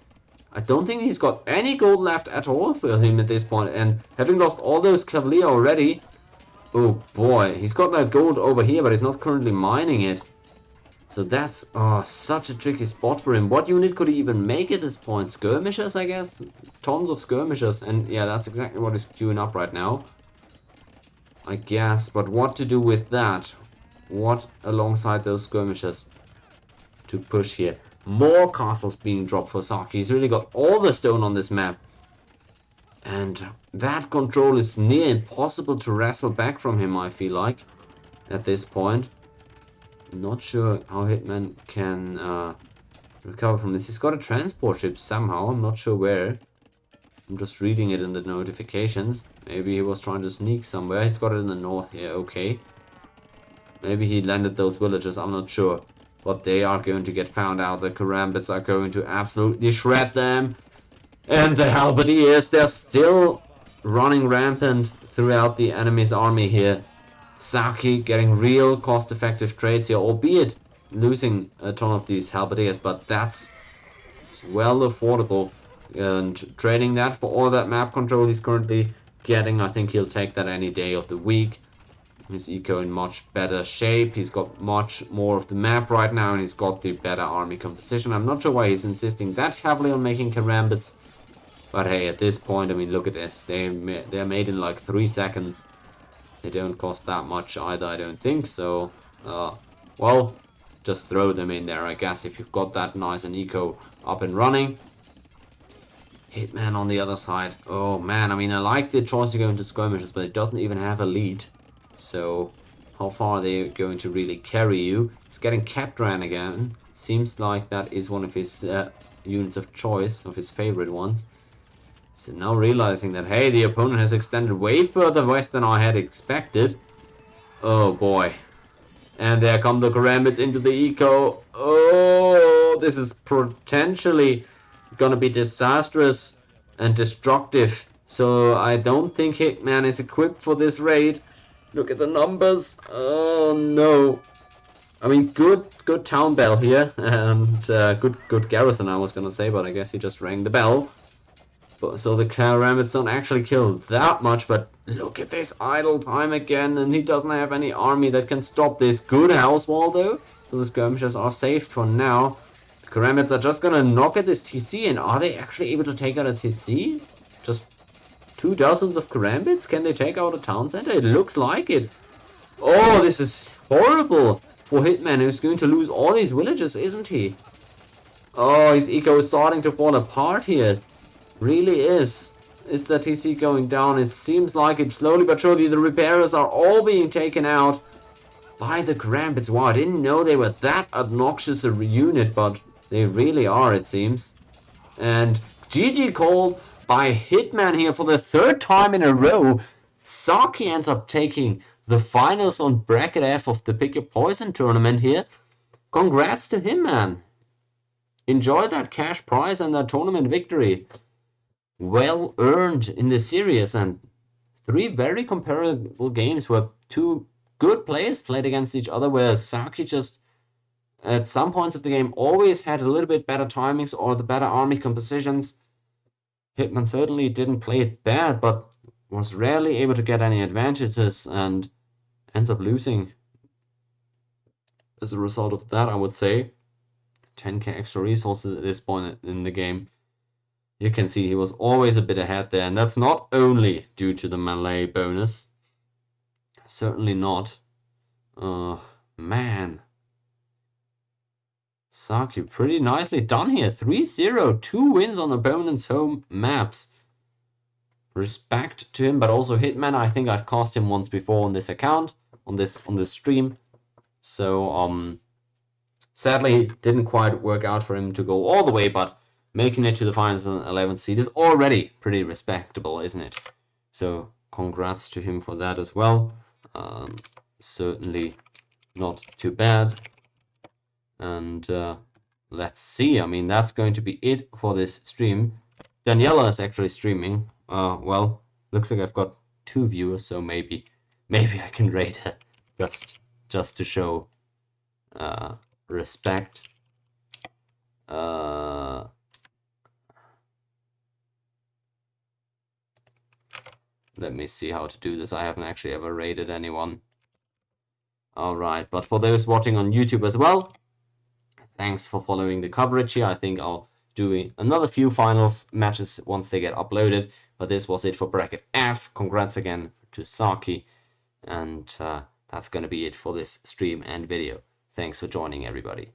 I don't think he's got any gold left at all for him at this point, and having lost all those Cavalier already, oh boy, he's got that gold over here, but he's not currently mining it. So that's such a tricky spot for him. What unit could he even make at this point? Skirmishers, I guess? Tons of skirmishers, and yeah, that's exactly what he's queuing up right now, I guess. But what to do with that? What alongside those skirmishers to push here? More castles being dropped for Zaakki. He's really got all the stone on this map. And that control is near impossible to wrestle back from him, I feel like, at this point. Not sure how Hitman can recover from this. He's got a transport ship somehow. I'm not sure where. I'm just reading it in the notifications. Maybe he was trying to sneak somewhere. He's got it in the north here. Okay. Maybe he landed those villagers, I'm not sure. But they are going to get found out. The Karambits are going to absolutely shred them. And the Halberdiers, they're still running rampant throughout the enemy's army here. Zaakki getting real cost-effective trades here, albeit losing a ton of these Halberdiers, but that's well affordable. And trading that for all that map control he's currently getting, I think he'll take that any day of the week. His eco in much better shape. He's got much more of the map right now, and he's got the better army composition. I'm not sure why he's insisting that heavily on making Karambits. But hey, at this point, I mean, look at this. They're made in like 3 seconds. They don't cost that much either, I don't think. So, well, just throw them in there, I guess, if you've got that nice and eco up and running. Hitman on the other side. Oh man, I mean, I like the choice to go into skirmishes, but it doesn't even have a lead. So, how far are they going to really carry you? He's getting Captran again. Seems like that is one of his units of choice, of his favorite ones. So now realizing that, hey, the opponent has extended way further west than I had expected. Oh boy. And there come the Karambits into the eco. Oh, this is potentially gonna be disastrous and destructive. So I don't think Hitman is equipped for this raid. Look at the numbers. Oh no. I mean, good town bell here, and good garrison, I was gonna say, but I guess he just rang the bell. So the Karambits don't actually kill that much, but look at this idle time again, and he doesn't have any army that can stop this. Good house wall though, so the skirmishers are safe for now. The Karambits are just gonna knock at this TC, and are they actually able to take out a TC? Just 2 dozens of Karambits? Can they take out a town center? It looks like it. Oh, this is horrible for Hitman, who's going to lose all these villages, isn't he? Oh, his eco is starting to fall apart here. Really is. Is the TC going down? It seems like it. Slowly but surely the repairers are all being taken out by the Karambits. Wow, I didn't know they were that obnoxious a unit, but they really are, it seems. And GG called by Hitman here for the 3rd time in a row. Zaakki ends up taking the finals on Bracket F of the Pick Your Poison tournament here. Congrats to him, man. Enjoy that cash prize and that tournament victory. Well earned in the series, and 3 very comparable games where 2 good players played against each other, where Zaakki just at some points of the game always had a little bit better timings or the better army compositions. Hitman certainly didn't play it bad, but was rarely able to get any advantages and ends up losing as a result of that, I would say. 10k extra resources at this point in the game. You can see he was always a bit ahead there, and that's not only due to the melee bonus. Certainly not. Man. Zaakki, pretty nicely done here. 3-0, 2 wins on opponent's home maps. Respect to him, but also Hitman. I think I've cast him once before on this account, on this stream. So, sadly, it didn't quite work out for him to go all the way, but making it to the finals on 11th seed is already pretty respectable, isn't it? So, congrats to him for that as well. Certainly not too bad. And let's see. I mean, that's going to be it for this stream. Daniela is actually streaming. Well, looks like I've got 2 viewers, so maybe I can rate her just to show respect. Let me see how to do this. I haven't actually ever rated anyone. Alright, but for those watching on YouTube as well, thanks for following the coverage here. I think I'll do another few finals matches once they get uploaded. But this was it for Bracket F. Congrats again to Zaakki. And that's going to be it for this stream and video. Thanks for joining, everybody.